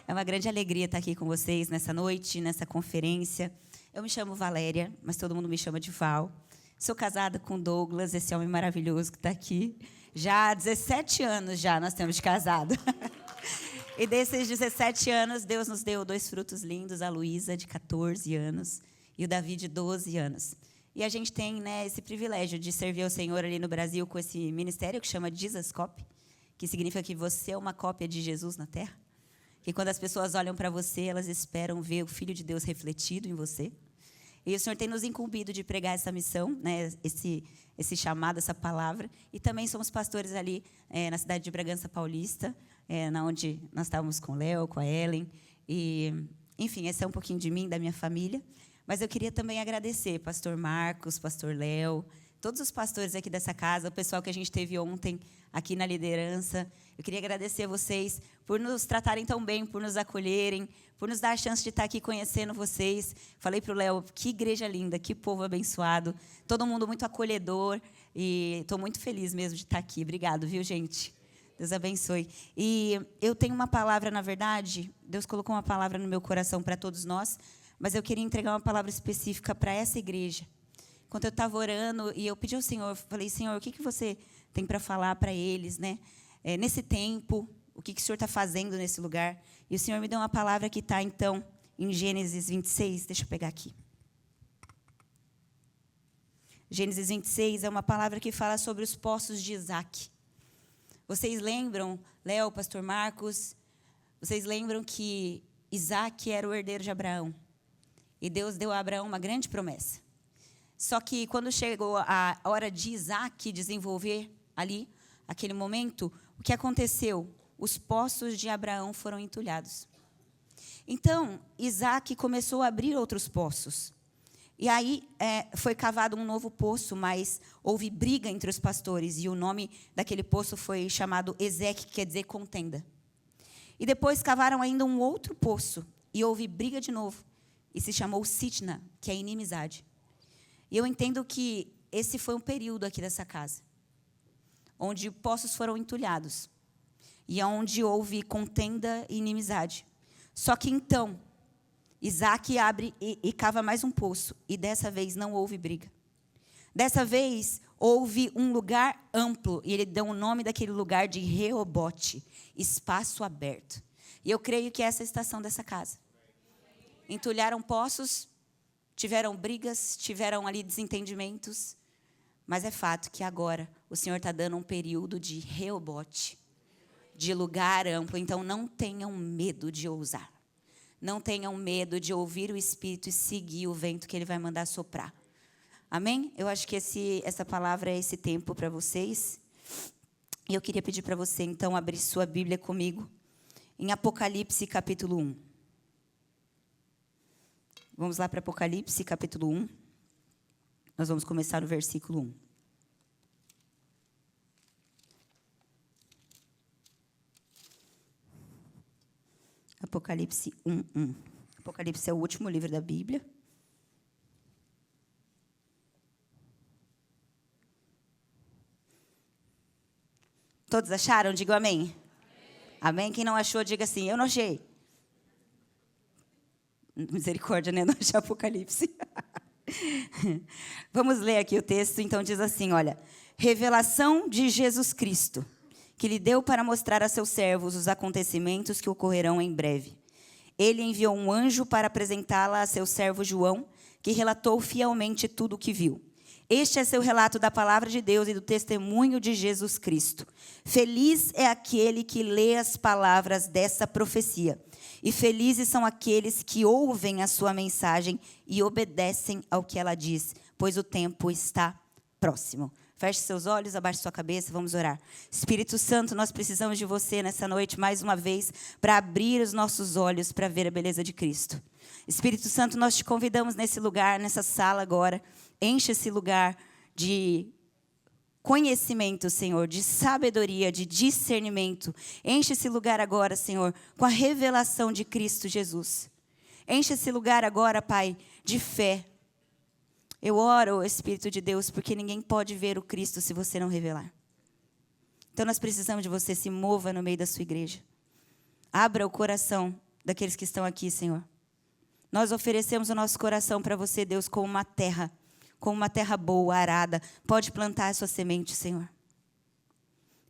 É uma grande alegria estar aqui com vocês nessa noite, nessa conferência. Eu me chamo Valéria, mas todo mundo me chama de Val. Sou casada com Douglas, esse homem maravilhoso que está aqui. Já há 17 anos já nós temos de casado. E desses 17 anos, Deus nos deu 2 frutos lindos, a Luísa, de 14 anos, e o Davi, de 12 anos. E a gente tem, esse privilégio de servir ao Senhor ali no Brasil com esse ministério que chama Jesus Copy, que significa que você é uma cópia de Jesus na Terra. Que quando as pessoas olham para você, elas esperam ver o Filho de Deus refletido em você. E o Senhor tem nos incumbido de pregar essa missão, esse chamado, essa palavra. E também somos pastores ali na cidade de Bragança Paulista, onde nós estávamos com o Léo, com a Ellen. E, enfim, esse é um pouquinho de mim, da minha família. Mas eu queria também agradecer pastor Marcos, pastor Léo, todos os pastores aqui dessa casa, o pessoal que a gente teve ontem aqui na liderança. Eu queria agradecer a vocês por nos tratarem tão bem, por nos acolherem, por nos dar a chance de estar aqui conhecendo vocês. Falei para o Léo, que igreja linda, que povo abençoado, todo mundo muito acolhedor, e estou muito feliz mesmo de estar aqui. Obrigado, viu, gente? Deus abençoe. E eu tenho uma palavra, na verdade, Deus colocou uma palavra no meu coração para todos nós, mas eu queria entregar uma palavra específica para essa igreja. Quando eu estava orando, e eu pedi ao Senhor, falei, Senhor, o que você tem para falar para eles, né? Nesse tempo, o que o Senhor está fazendo nesse lugar? E o Senhor me deu uma palavra que está, então, em Gênesis 26. Deixa eu pegar aqui. Gênesis 26 é uma palavra que fala sobre os poços de Isaac. Vocês lembram, Léo, pastor Marcos, vocês lembram que Isaac era o herdeiro de Abraão. E Deus deu a Abraão uma grande promessa. Só que quando chegou a hora de Isaac desenvolver ali, aquele momento, o que aconteceu? Os poços de Abraão foram entulhados. Então, Isaac começou a abrir outros poços. E aí foi cavado um novo poço, mas houve briga entre os pastores. E o nome daquele poço foi chamado Ezeque, que quer dizer contenda. E depois cavaram ainda um outro poço. E houve briga de novo. E se chamou Sitna, que é inimizade. E eu entendo que esse foi um período aqui dessa casa, onde poços foram entulhados, e onde houve contenda e inimizade. Só que então, Isaac abre e cava mais um poço, e dessa vez não houve briga. Dessa vez, houve um lugar amplo, e ele deu o nome daquele lugar de Reobote, espaço aberto. E eu creio que essa é a estação dessa casa. Entulharam poços, tiveram brigas, tiveram ali desentendimentos, mas é fato que agora o Senhor está dando um período de Reobote, de lugar amplo. Então, não tenham medo de ousar. Não tenham medo de ouvir o Espírito e seguir o vento que Ele vai mandar soprar. Amém? Eu acho que essa palavra é esse tempo para vocês. E eu queria pedir para você, então, abrir sua Bíblia comigo em Apocalipse, capítulo 1. Vamos lá para Apocalipse, capítulo 1. Nós vamos começar no versículo 1. Apocalipse 1:1. Apocalipse é o último livro da Bíblia. Todos acharam? Digam amém. Amém. Amém? Quem não achou, diga assim, eu não achei. Misericórdia, né? Não achei Apocalipse. Vamos ler aqui o texto. Então diz assim, olha. Revelação de Jesus Cristo, que lhe deu para mostrar a seus servos os acontecimentos que ocorrerão em breve. Ele enviou um anjo para apresentá-la a seu servo João, que relatou fielmente tudo o que viu. Este é seu relato da palavra de Deus e do testemunho de Jesus Cristo. Feliz é aquele que lê as palavras dessa profecia. E felizes são aqueles que ouvem a sua mensagem e obedecem ao que ela diz, pois o tempo está próximo. Feche seus olhos, abaixe sua cabeça, vamos orar. Espírito Santo, nós precisamos de você nessa noite, mais uma vez, para abrir os nossos olhos para ver a beleza de Cristo. Espírito Santo, nós te convidamos nesse lugar, nessa sala agora. Enche esse lugar de conhecimento, Senhor, de sabedoria, de discernimento. Enche esse lugar agora, Senhor, com a revelação de Cristo Jesus. Enche esse lugar agora, Pai, de fé. Eu oro, Espírito de Deus, porque ninguém pode ver o Cristo se você não revelar. Então nós precisamos de você, se mova no meio da sua igreja. Abra o coração daqueles que estão aqui, Senhor. Nós oferecemos o nosso coração para você, Deus, como uma terra boa, arada. Pode plantar a sua semente, Senhor.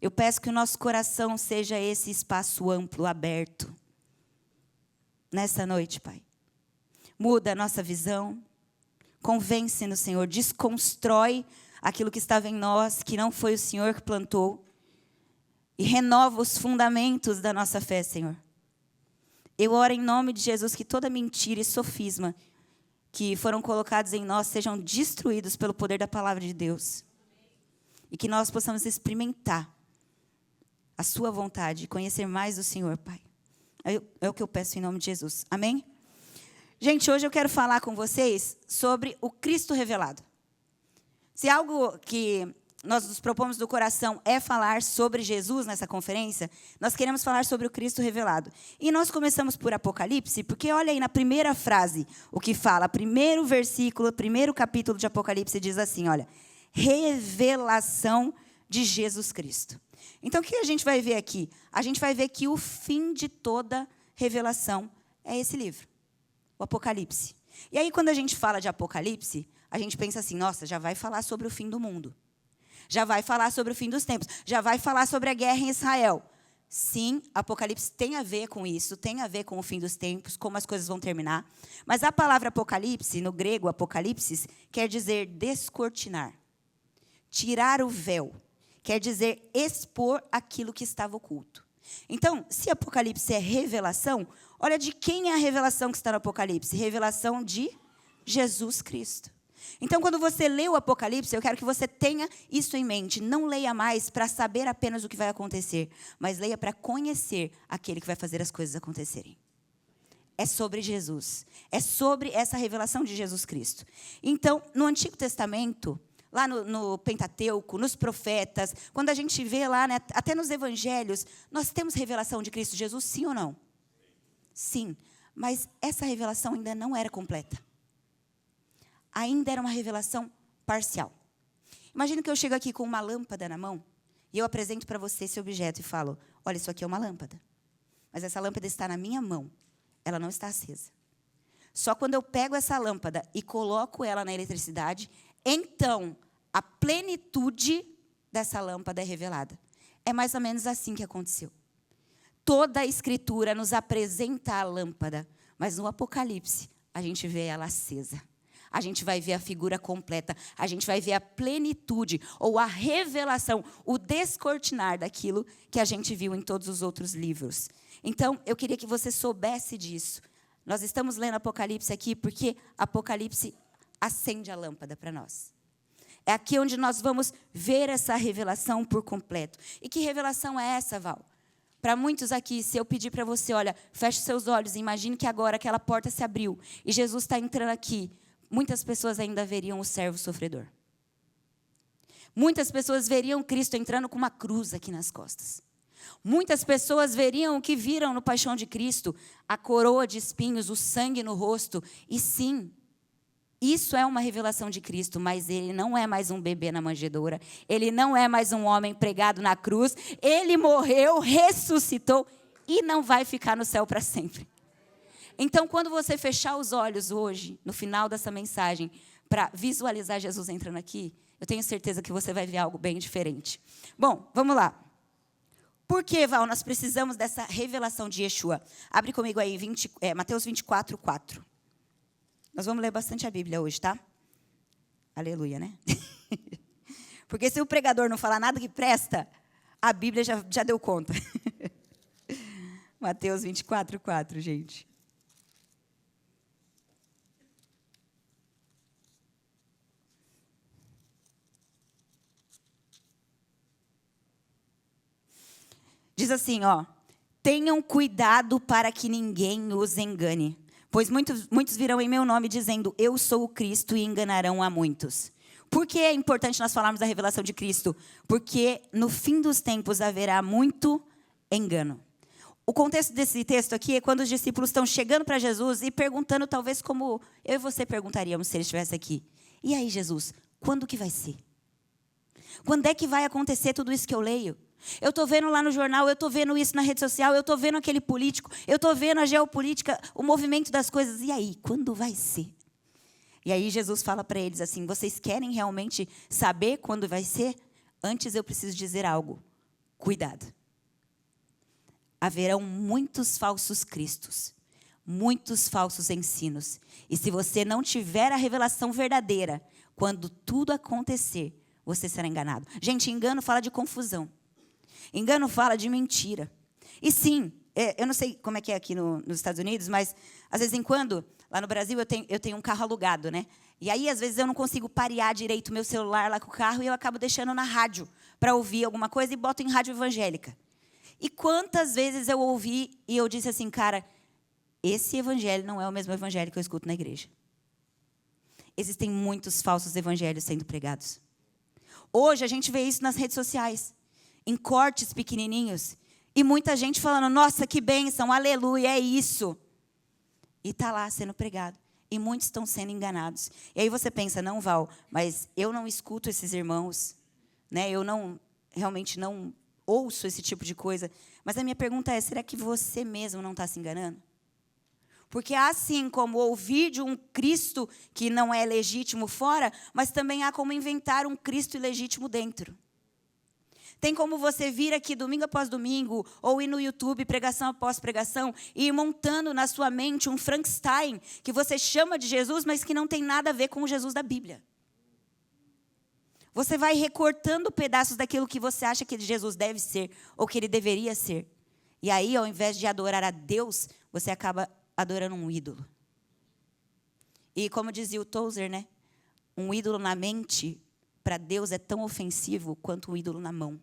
Eu peço que o nosso coração seja esse espaço amplo, aberto. Nessa noite, Pai. Muda a nossa visão. Convence-nos, Senhor. Desconstrói aquilo que estava em nós, que não foi o Senhor que plantou. E renova os fundamentos da nossa fé, Senhor. Eu oro em nome de Jesus que toda mentira e sofisma que foram colocados em nós sejam destruídos pelo poder da palavra de Deus. E que nós possamos experimentar a sua vontade e conhecer mais do Senhor, Pai. É o que eu peço em nome de Jesus. Amém? Gente, hoje eu quero falar com vocês sobre o Cristo revelado. Se algo que nós nos propomos do coração é falar sobre Jesus nessa conferência, nós queremos falar sobre o Cristo revelado. E nós começamos por Apocalipse, porque olha aí na primeira frase o que fala, primeiro versículo, primeiro capítulo de Apocalipse diz assim, olha, revelação de Jesus Cristo. Então, o que a gente vai ver aqui? A gente vai ver que o fim de toda revelação é esse livro, o Apocalipse. E aí, quando a gente fala de Apocalipse, a gente pensa assim, nossa, já vai falar sobre o fim do mundo. Já vai falar sobre o fim dos tempos. Já vai falar sobre a guerra em Israel. Sim, Apocalipse tem a ver com isso, tem a ver com o fim dos tempos, como as coisas vão terminar. Mas a palavra Apocalipse, no grego, Apocalipsis, quer dizer descortinar. Tirar o véu. Quer dizer expor aquilo que estava oculto. Então, se Apocalipse é revelação, olha de quem é a revelação que está no Apocalipse. Revelação de Jesus Cristo. Então, quando você lê o Apocalipse, eu quero que você tenha isso em mente. Não leia mais para saber apenas o que vai acontecer, mas leia para conhecer aquele que vai fazer as coisas acontecerem. É sobre Jesus. É sobre essa revelação de Jesus Cristo. Então, no Antigo Testamento, lá no Pentateuco, nos profetas, quando a gente vê lá, né, até nos evangelhos, nós temos revelação de Cristo Jesus, sim ou não? Sim, mas essa revelação ainda não era completa. Ainda era uma revelação parcial. Imagina que eu chego aqui com uma lâmpada na mão e eu apresento para você esse objeto e falo, olha, isso aqui é uma lâmpada. Mas essa lâmpada está na minha mão, ela não está acesa. Só quando eu pego essa lâmpada e coloco ela na eletricidade, então a plenitude dessa lâmpada é revelada. É mais ou menos assim que aconteceu. Toda a Escritura nos apresenta a lâmpada, mas no Apocalipse a gente vê ela acesa. A gente vai ver a figura completa, a gente vai ver a plenitude, ou a revelação, o descortinar daquilo que a gente viu em todos os outros livros. Então, eu queria que você soubesse disso. Nós estamos lendo Apocalipse aqui porque Apocalipse acende a lâmpada para nós. É aqui onde nós vamos ver essa revelação por completo. E que revelação é essa, Val? Para muitos aqui, se eu pedir para você, olha, feche seus olhos e imagine que agora aquela porta se abriu e Jesus está entrando aqui. Muitas pessoas ainda veriam o servo sofredor. Muitas pessoas veriam Cristo entrando com uma cruz aqui nas costas. Muitas pessoas veriam o que viram no Paixão de Cristo, a coroa de espinhos, o sangue no rosto. E sim, isso é uma revelação de Cristo, mas ele não é mais um bebê na manjedoura. Ele não é mais um homem pregado na cruz. Ele morreu, ressuscitou e não vai ficar no céu para sempre. Então, quando você fechar os olhos hoje, no final dessa mensagem, para visualizar Jesus entrando aqui, eu tenho certeza que você vai ver algo bem diferente. Bom, vamos lá. Por que, Val, nós precisamos dessa revelação de Yeshua? Abre comigo aí, Mateus 24, 4. Nós vamos ler bastante a Bíblia hoje, tá? Aleluia, né? Porque se o pregador não falar nada que presta, a Bíblia já deu conta. Mateus 24, 4, gente. Diz assim, ó, tenham cuidado para que ninguém os engane, pois muitos virão em meu nome dizendo, eu sou o Cristo, e enganarão a muitos. Por que é importante nós falarmos da revelação de Cristo? Porque no fim dos tempos haverá muito engano. O contexto desse texto aqui é quando os discípulos estão chegando para Jesus e perguntando, talvez como eu e você perguntaríamos se ele estivesse aqui. E aí, Jesus, quando que vai ser? Quando é que vai acontecer tudo isso que eu leio? Eu estou vendo lá no jornal, eu estou vendo isso na rede social, eu estou vendo aquele político, eu estou vendo a geopolítica, o movimento das coisas. E aí, quando vai ser? E aí Jesus fala para eles assim, vocês querem realmente saber quando vai ser? Antes eu preciso dizer algo. Cuidado. Haverão muitos falsos cristos, muitos falsos ensinos. E se você não tiver a revelação verdadeira, quando tudo acontecer, você será enganado. Gente, engano fala de confusão. Engano fala de mentira. E sim, eu não sei como é que é aqui nos Estados Unidos, mas, às vezes em quando, lá no Brasil, eu tenho um carro alugado, né? E aí, às vezes, eu não consigo parear direito o meu celular lá com o carro e eu acabo deixando na rádio para ouvir alguma coisa e boto em rádio evangélica. E quantas vezes eu ouvi e eu disse assim, cara, esse evangelho não é o mesmo evangelho que eu escuto na igreja. Existem muitos falsos evangelhos sendo pregados. Hoje, a gente vê isso nas redes sociais, em cortes pequenininhos, e muita gente falando, nossa, que bênção, aleluia, é isso. E está lá sendo pregado. E muitos estão sendo enganados. E aí você pensa, não, Val, mas eu não escuto esses irmãos, né? Eu realmente não ouço esse tipo de coisa. Mas a minha pergunta é, será que você mesmo não está se enganando? Porque assim como ouvir de um Cristo que não é legítimo fora, mas também há como inventar um Cristo ilegítimo dentro. Tem como você vir aqui domingo após domingo, ou ir no YouTube, pregação após pregação, e ir montando na sua mente um Frankenstein, que você chama de Jesus, mas que não tem nada a ver com o Jesus da Bíblia. Você vai recortando pedaços daquilo que você acha que Jesus deve ser, ou que ele deveria ser. E aí, ao invés de adorar a Deus, você acaba adorando um ídolo. E como dizia o Tozer, né? Um ídolo na mente, para Deus, é tão ofensivo quanto um ídolo na mão.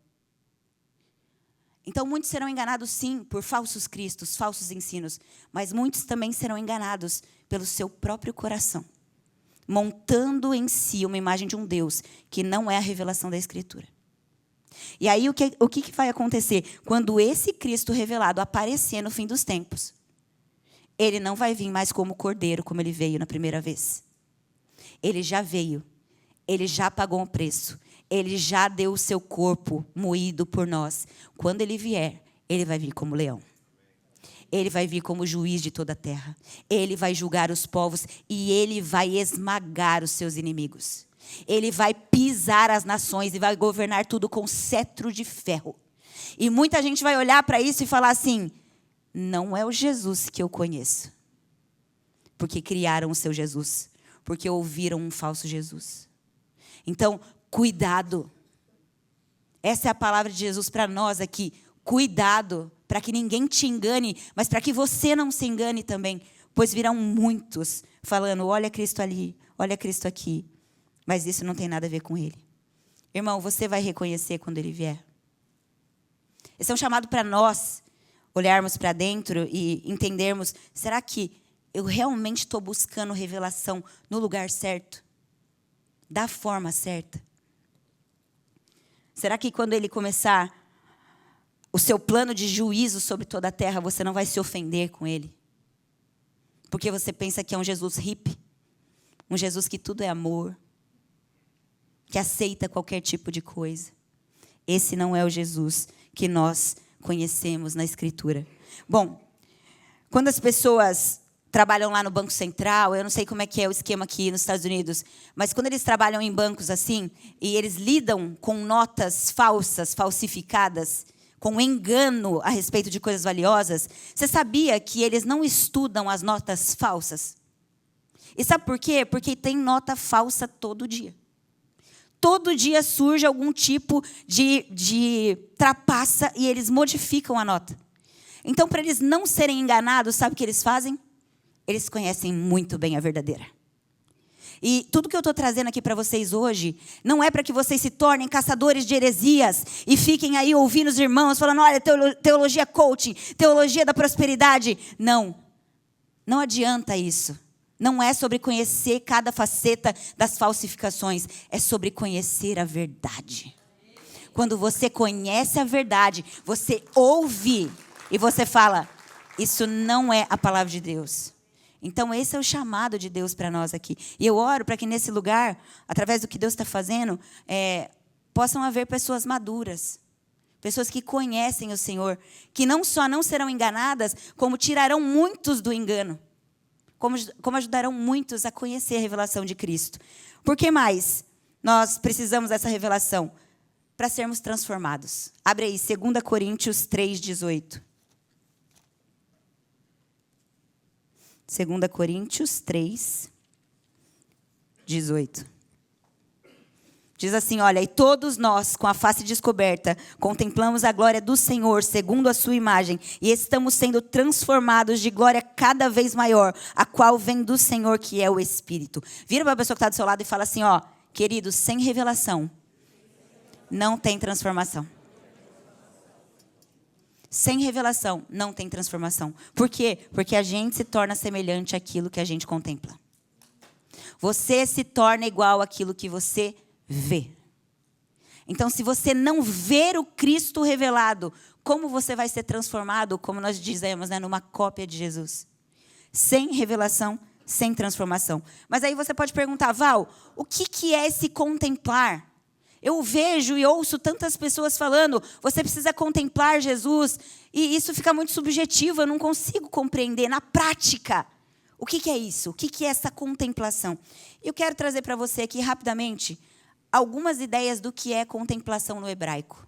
Então, muitos serão enganados, sim, por falsos cristos, falsos ensinos. Mas muitos também serão enganados pelo seu próprio coração. Montando em si uma imagem de um Deus que não é a revelação da Escritura. E aí, o que vai acontecer? Quando esse Cristo revelado aparecer no fim dos tempos, ele não vai vir mais como cordeiro, como ele veio na primeira vez. Ele já veio. Ele já pagou um preço. Ele já deu o seu corpo moído por nós. Quando ele vier, ele vai vir como leão. Ele vai vir como juiz de toda a terra. Ele vai julgar os povos e ele vai esmagar os seus inimigos. Ele vai pisar as nações e vai governar tudo com cetro de ferro. E muita gente vai olhar para isso e falar assim, não é o Jesus que eu conheço. Porque criaram o seu Jesus. Porque ouviram um falso Jesus. Então, cuidado. Essa é a palavra de Jesus para nós aqui. Cuidado, para que ninguém te engane, mas para que você não se engane também. Pois virão muitos falando, olha Cristo ali, olha Cristo aqui. Mas isso não tem nada a ver com Ele. Irmão, você vai reconhecer quando Ele vier. Esse é um chamado para nós olharmos para dentro e entendermos, será que eu realmente estou buscando revelação no lugar certo? Da forma certa? Será que quando Ele começar o seu plano de juízo sobre toda a terra, você não vai se ofender com Ele? Porque você pensa que é um Jesus hippie, um Jesus que tudo é amor, que aceita qualquer tipo de coisa. Esse não é o Jesus que nós conhecemos na Escritura. Bom, quando as pessoas trabalham lá no Banco Central, eu não sei como é que é o esquema aqui nos Estados Unidos, mas quando eles trabalham em bancos assim, e eles lidam com notas falsas, falsificadas, com engano a respeito de coisas valiosas, você sabia que eles não estudam as notas falsas? E sabe por quê? Porque tem nota falsa todo dia. Todo dia surge algum tipo de trapaça e eles modificam a nota. Então, para eles não serem enganados, sabe o que eles fazem? Eles conhecem muito bem a verdadeira. E tudo que eu estou trazendo aqui para vocês hoje, não é para que vocês se tornem caçadores de heresias e fiquem aí ouvindo os irmãos, falando, olha, teologia coaching, teologia da prosperidade. Não, não adianta isso. Não é sobre conhecer cada faceta das falsificações, é sobre conhecer a verdade. Quando você conhece a verdade, você ouve e você fala, isso não é a palavra de Deus. Então, esse é o chamado de Deus para nós aqui. E eu oro para que nesse lugar, através do que Deus está fazendo, possam haver pessoas maduras. pessoas que conhecem o Senhor, que não só não serão enganadas, como tirarão muitos do engano, como ajudarão muitos a conhecer a revelação de Cristo. Por que mais nós precisamos dessa revelação? Para sermos transformados. Abre aí, 2 Coríntios 3:18. 2 Coríntios 3:18. Diz assim, olha, e todos nós, com a face descoberta, contemplamos a glória do Senhor, segundo a sua imagem, e estamos sendo transformados de glória cada vez maior, a qual vem do Senhor, que é o Espírito. Vira para a pessoa que está do seu lado e fala assim, ó, querido, sem revelação, não tem transformação. Sem revelação, não tem transformação. Por quê? Porque a gente se torna semelhante àquilo que a gente contempla. Você se torna igual àquilo que você vê. Então, se você não ver o Cristo revelado, como você vai ser transformado, como nós dizemos, né, numa cópia de Jesus? Sem revelação, sem transformação. Mas aí você pode perguntar, Val, o que é esse contemplar? Eu vejo e ouço tantas pessoas falando, você precisa contemplar Jesus, e isso fica muito subjetivo, eu não consigo compreender na prática. O que é isso? O que é essa contemplação? Eu quero trazer para você aqui rapidamente algumas ideias do que é contemplação no hebraico.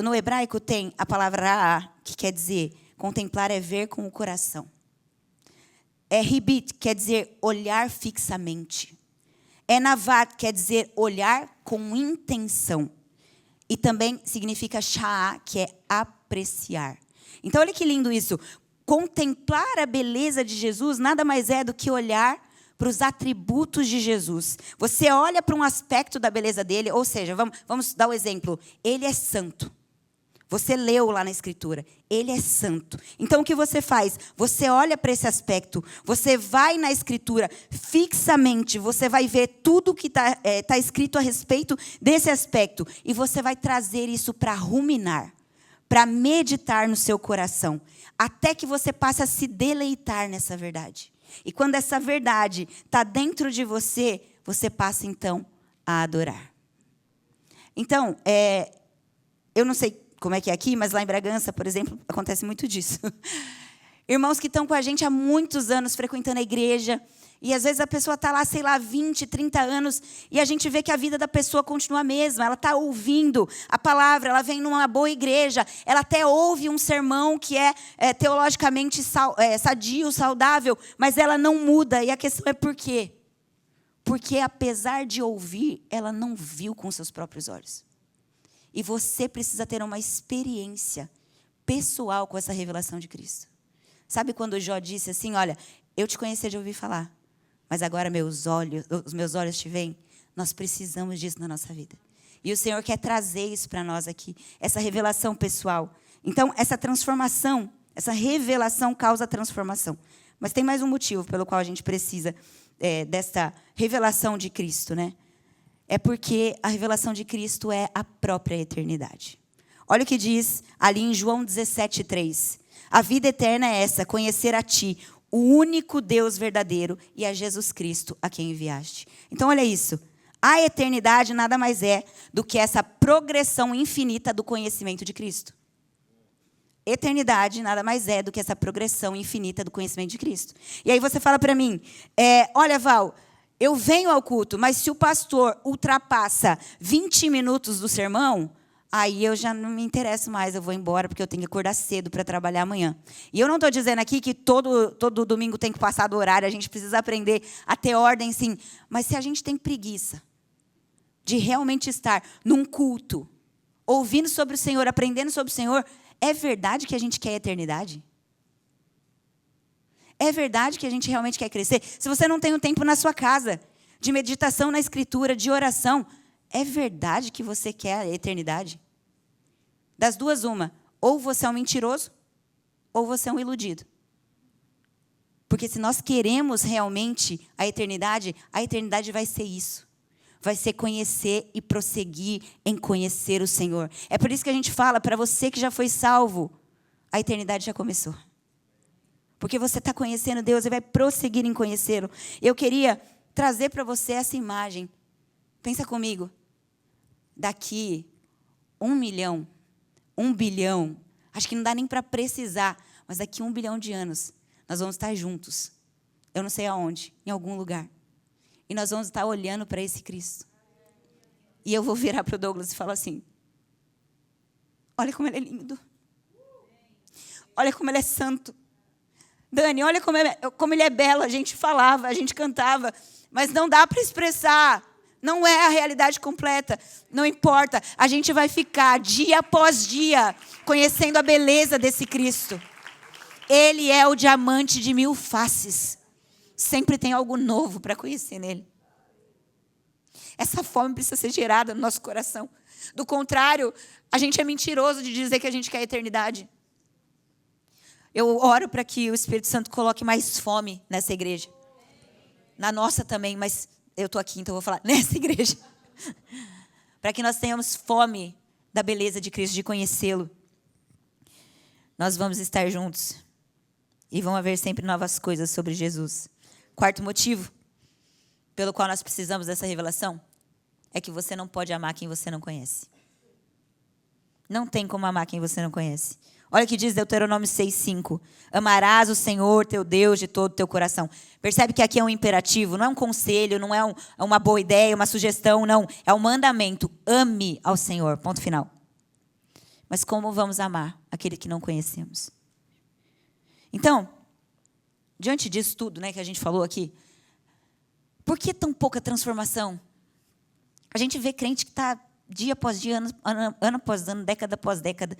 No hebraico tem a palavra ra'á, que quer dizer, contemplar é ver com o coração. Ribit, quer dizer olhar fixamente. Navat, quer dizer olhar com intenção. E também significa sha'á, que é apreciar. Então, olha que lindo isso. Contemplar a beleza de Jesus nada mais é do que olhar para os atributos de Jesus. Você olha para um aspecto da beleza dele, ou seja, vamos dar o exemplo. Ele é santo. Você leu lá na Escritura, ele é santo. Então, o que você faz? Você olha para esse aspecto, você vai na Escritura fixamente, você vai ver tudo que tá escrito a respeito desse aspecto, e você vai trazer isso para ruminar, para meditar no seu coração, até que você passe a se deleitar nessa verdade. E quando essa verdade está dentro de você, você passa, então, a adorar. Então, eu não sei como é que é aqui, mas lá em Bragança, por exemplo, acontece muito disso. Irmãos que estão com a gente há muitos anos, frequentando a igreja, e às vezes a pessoa está lá, sei lá, 20, 30 anos, e a gente vê que a vida da pessoa continua a mesma. Ela está ouvindo a palavra, ela vem numa boa igreja, ela até ouve um sermão que é teologicamente sadio, saudável, mas ela não muda. E a questão é por quê? Porque apesar de ouvir, ela não viu com seus próprios olhos. E você precisa ter uma experiência pessoal com essa revelação de Cristo. Sabe quando Jó disse assim, olha, eu te conhecia de ouvir falar, mas agora os meus olhos te veem? Nós precisamos disso na nossa vida. E o Senhor quer trazer isso para nós aqui, essa revelação pessoal. Então, essa transformação, essa revelação causa transformação. Mas tem mais um motivo pelo qual a gente precisa desta revelação de Cristo, né? É porque a revelação de Cristo é a própria eternidade. Olha o que diz ali em João 17:3. A vida eterna é essa, conhecer a ti, o único Deus verdadeiro, e a Jesus Cristo, a quem enviaste. Então, olha isso. A eternidade nada mais é do que essa progressão infinita do conhecimento de Cristo. Eternidade nada mais é do que essa progressão infinita do conhecimento de Cristo. E aí você fala para mim, olha, Val, eu venho ao culto, mas se o pastor ultrapassa 20 minutos do sermão, aí eu já não me interesso mais, eu vou embora, porque eu tenho que acordar cedo para trabalhar amanhã. E eu não estou dizendo aqui que todo domingo tem que passar do horário, a gente precisa aprender a ter ordem, sim. Mas se a gente tem preguiça de realmente estar num culto, ouvindo sobre o Senhor, aprendendo sobre o Senhor, é verdade que a gente quer a eternidade? É verdade que a gente realmente quer crescer? Se você não tem um tempo na sua casa, de meditação na Escritura, de oração, é verdade que você quer a eternidade? Das duas, uma. Ou você é um mentiroso, ou você é um iludido. Porque se nós queremos realmente a eternidade vai ser isso. Vai ser conhecer e prosseguir em conhecer o Senhor. É por isso que a gente fala, para você que já foi salvo, a eternidade já começou. Porque você está conhecendo Deus e vai prosseguir em conhecê-lo. Eu queria trazer para você essa imagem. Pensa comigo. Daqui 1 milhão 1 bilhão, acho que não dá nem para precisar, mas daqui 1 bilhão de anos, nós vamos estar juntos. Eu não sei aonde, em algum lugar. E nós vamos estar olhando para esse Cristo. E eu vou virar para o Douglas e falar assim: olha como ele é lindo. Olha como ele é santo. Dani, olha como ele é belo. A gente falava, a gente cantava, mas não dá para expressar. Não é a realidade completa. Não importa. A gente vai ficar dia após dia conhecendo a beleza desse Cristo. Ele é o diamante de 1000 faces. Sempre tem algo novo para conhecer nele. Essa fome precisa ser gerada no nosso coração. Do contrário, a gente é mentiroso de dizer que a gente quer a eternidade. Eu oro para que o Espírito Santo coloque mais fome nessa igreja. Na nossa também, mas eu estou aqui, então eu vou falar nessa igreja. Para que nós tenhamos fome da beleza de Cristo, de conhecê-lo. Nós vamos estar juntos. E vão haver sempre novas coisas sobre Jesus. 4º motivo pelo qual nós precisamos dessa revelação é que você não pode amar quem você não conhece. Não tem como amar quem você não conhece. Olha o que diz Deuteronômio 6:5. Amarás o Senhor teu Deus de todo o teu coração. Percebe que aqui é um imperativo, não é um conselho, não é uma boa ideia, uma sugestão, não. É um mandamento. Ame ao Senhor. Ponto final. Mas como vamos amar aquele que não conhecemos? Então, diante disso tudo, né, que a gente falou aqui, por que tão pouca transformação? A gente vê crente que está dia após dia, ano após ano, década após década,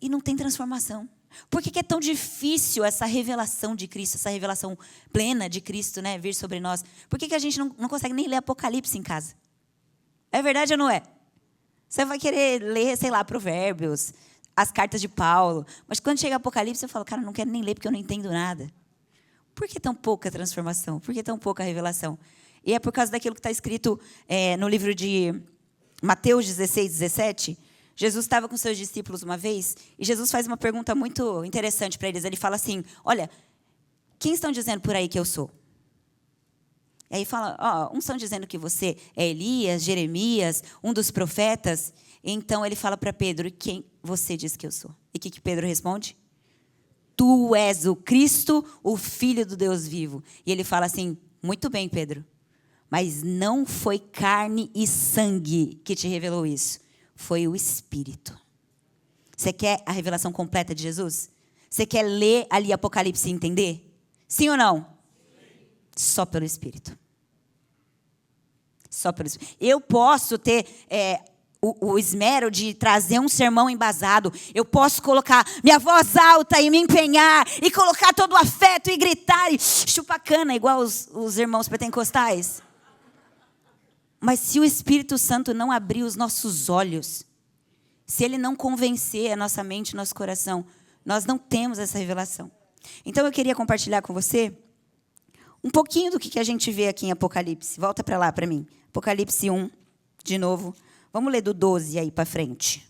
e não tem transformação. Por que é tão difícil essa revelação de Cristo, essa revelação plena de Cristo, né, vir sobre nós? Por que a gente não consegue nem ler Apocalipse em casa? É verdade ou não é? Você vai querer ler, sei lá, Provérbios, as cartas de Paulo, mas quando chega Apocalipse, eu falo, cara, não quero nem ler porque eu não entendo nada. Por que tão pouca transformação? Por que tão pouca revelação? E é por causa daquilo que está escrito no livro de Mateus 16:17. Jesus estava com seus discípulos uma vez, e Jesus faz uma pergunta muito interessante para eles. Ele fala assim, olha, quem estão dizendo por aí que eu sou? E aí fala, uns estão dizendo que você é Elias, Jeremias, um dos profetas. Então ele fala para Pedro, quem você diz que eu sou? E o que Pedro responde? Tu és o Cristo, o Filho do Deus vivo. E ele fala assim, muito bem, Pedro, mas não foi carne e sangue que te revelou isso. Foi o Espírito. Você quer a revelação completa de Jesus? Você quer ler ali Apocalipse e entender? Sim ou não? Sim. Só pelo Espírito. Só pelo Espírito. Eu posso ter o esmero de trazer um sermão embasado. Eu posso colocar minha voz alta e me empenhar. E colocar todo o afeto e gritar e chupar cana, igual os irmãos pentecostais. Mas se o Espírito Santo não abrir os nossos olhos, se ele não convencer a nossa mente, nosso coração, nós não temos essa revelação. Então eu queria compartilhar com você um pouquinho do que a gente vê aqui em Apocalipse. Volta para lá para mim. Apocalipse 1, de novo. Vamos ler do 12 aí para frente.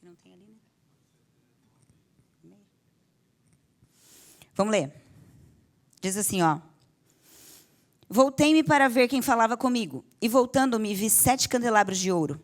Não tem ali, né? Vamos ler. Diz assim, Voltei-me para ver quem falava comigo, e voltando-me vi 7 candelabros de ouro.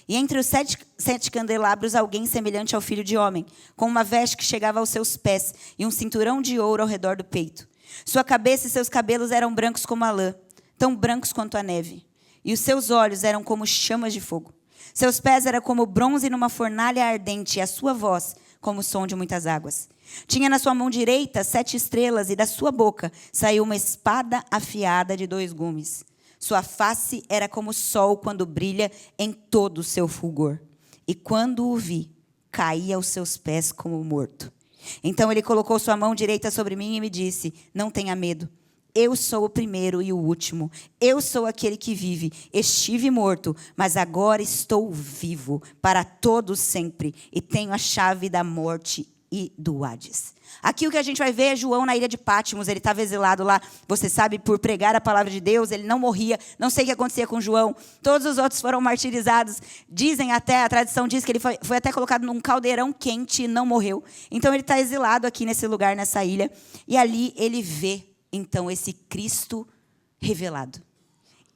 E entre os 7 candelabros alguém semelhante ao filho de homem, com uma veste que chegava aos seus pés, e um cinturão de ouro ao redor do peito. Sua cabeça e seus cabelos eram brancos como a lã, tão brancos quanto a neve. E os seus olhos eram como chamas de fogo. Seus pés eram como bronze numa fornalha ardente, e a sua voz como o som de muitas águas. Tinha na sua mão direita 7 estrelas, e da sua boca saiu uma espada afiada de 2 gumes. Sua face era como o sol quando brilha em todo o seu fulgor. E quando o vi, caí aos seus pés como morto. Então ele colocou sua mão direita sobre mim e me disse, não tenha medo. Eu sou o primeiro e o último. Eu sou aquele que vive. Estive morto, mas agora estou vivo para todo sempre. E tenho a chave da morte e do Hades. Aqui o que a gente vai ver é João na ilha de Patmos. Ele estava exilado lá, você sabe, por pregar a palavra de Deus. Ele não morria. Não sei o que acontecia com João. Todos os outros foram martirizados. Dizem até, a tradição diz que ele foi até colocado num caldeirão quente e não morreu. Então ele está exilado aqui nesse lugar, nessa ilha. E ali ele vê, então, esse Cristo revelado.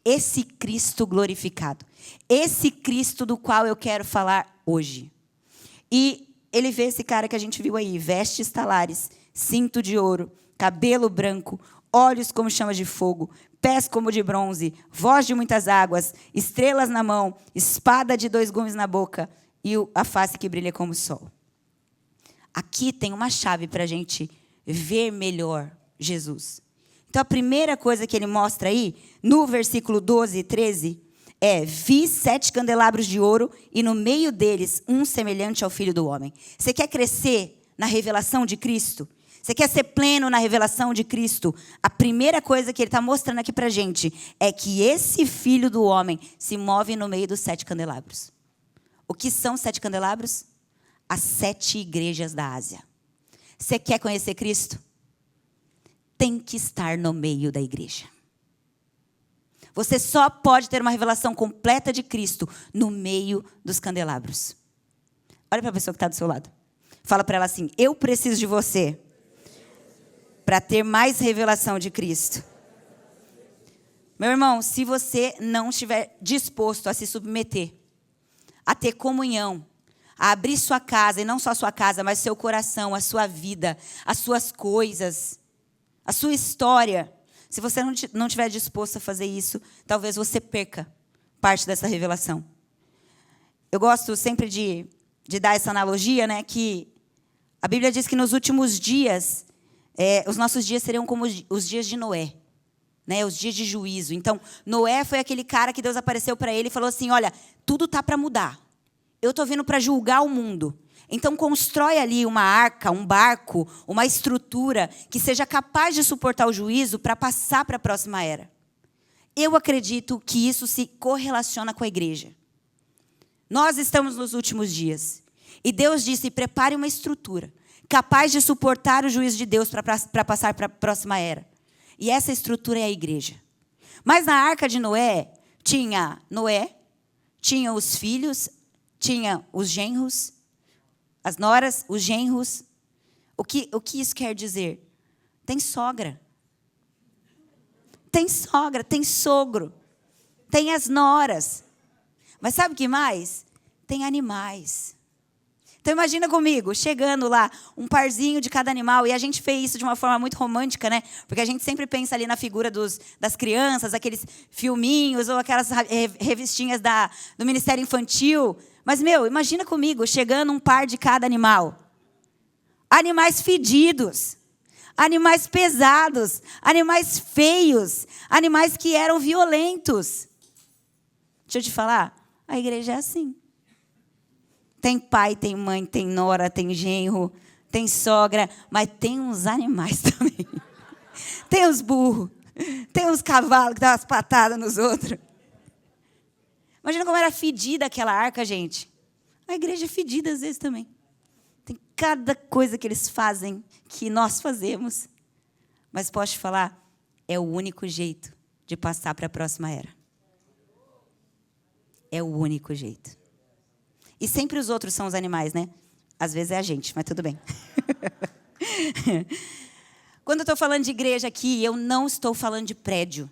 Esse Cristo glorificado. Esse Cristo do qual eu quero falar hoje. E ele vê esse cara que a gente viu aí, vestes talares, cinto de ouro, cabelo branco, olhos como chamas de fogo, pés como de bronze, voz de muitas águas, estrelas na mão, espada de 2 gumes na boca e a face que brilha como o sol. Aqui tem uma chave para a gente ver melhor Jesus. Então, a primeira coisa que ele mostra aí, no versículo 12 e 13, vi 7 candelabros de ouro e no meio deles um semelhante ao Filho do Homem. Você quer crescer na revelação de Cristo? Você quer ser pleno na revelação de Cristo? A primeira coisa que ele está mostrando aqui para a gente é que esse Filho do Homem se move no meio dos 7 candelabros. O que são 7 candelabros? As 7 igrejas da Ásia. Você quer conhecer Cristo? Tem que estar no meio da igreja. Você só pode ter uma revelação completa de Cristo no meio dos candelabros. Olha para a pessoa que está do seu lado. Fala para ela assim: eu preciso de você para ter mais revelação de Cristo. Meu irmão, se você não estiver disposto a se submeter, a ter comunhão, a abrir sua casa, e não só sua casa, mas seu coração, a sua vida, as suas coisas, a sua história, se você não estiver disposto a fazer isso, talvez você perca parte dessa revelação. Eu gosto sempre de dar essa analogia, né, que a Bíblia diz que nos últimos dias, os nossos dias seriam como os dias de Noé, né, os dias de juízo. Então, Noé foi aquele cara que Deus apareceu para ele e falou assim: olha, tudo está para mudar. Eu estou vindo para julgar o mundo. Então, constrói ali uma arca, um barco, uma estrutura que seja capaz de suportar o juízo para passar para a próxima era. Eu acredito que isso se correlaciona com a igreja. Nós estamos nos últimos dias. E Deus disse: prepare uma estrutura capaz de suportar o juízo de Deus para passar para a próxima era. E essa estrutura é a igreja. Mas na arca de Noé, tinha os filhos, tinha os genros, as noras, os genros. O que isso quer dizer? Tem sogra. Tem sogra, tem sogro. Tem as noras. Mas sabe o que mais? Tem animais. Então imagina comigo, chegando lá, um parzinho de cada animal. E a gente fez isso de uma forma muito romântica, né? Porque a gente sempre pensa ali na figura das crianças, aqueles filminhos ou aquelas revistinhas do Ministério Infantil. Mas, imagina comigo, chegando um par de cada animal. Animais fedidos, animais pesados, animais feios, animais que eram violentos. Deixa eu te falar, a igreja é assim. Tem pai, tem mãe, tem nora, tem genro, tem sogra, mas tem uns animais também. Tem os burros, tem uns cavalos que dão umas patadas nos outros. Imagina como era fedida aquela arca, gente. A igreja é fedida às vezes também. Tem cada coisa que eles fazem que nós fazemos. Mas posso te falar, é o único jeito de passar para a próxima era. É o único jeito. E sempre os outros são os animais, né? Às vezes é a gente, mas tudo bem. Quando eu estou falando de igreja aqui, eu não estou falando de prédio.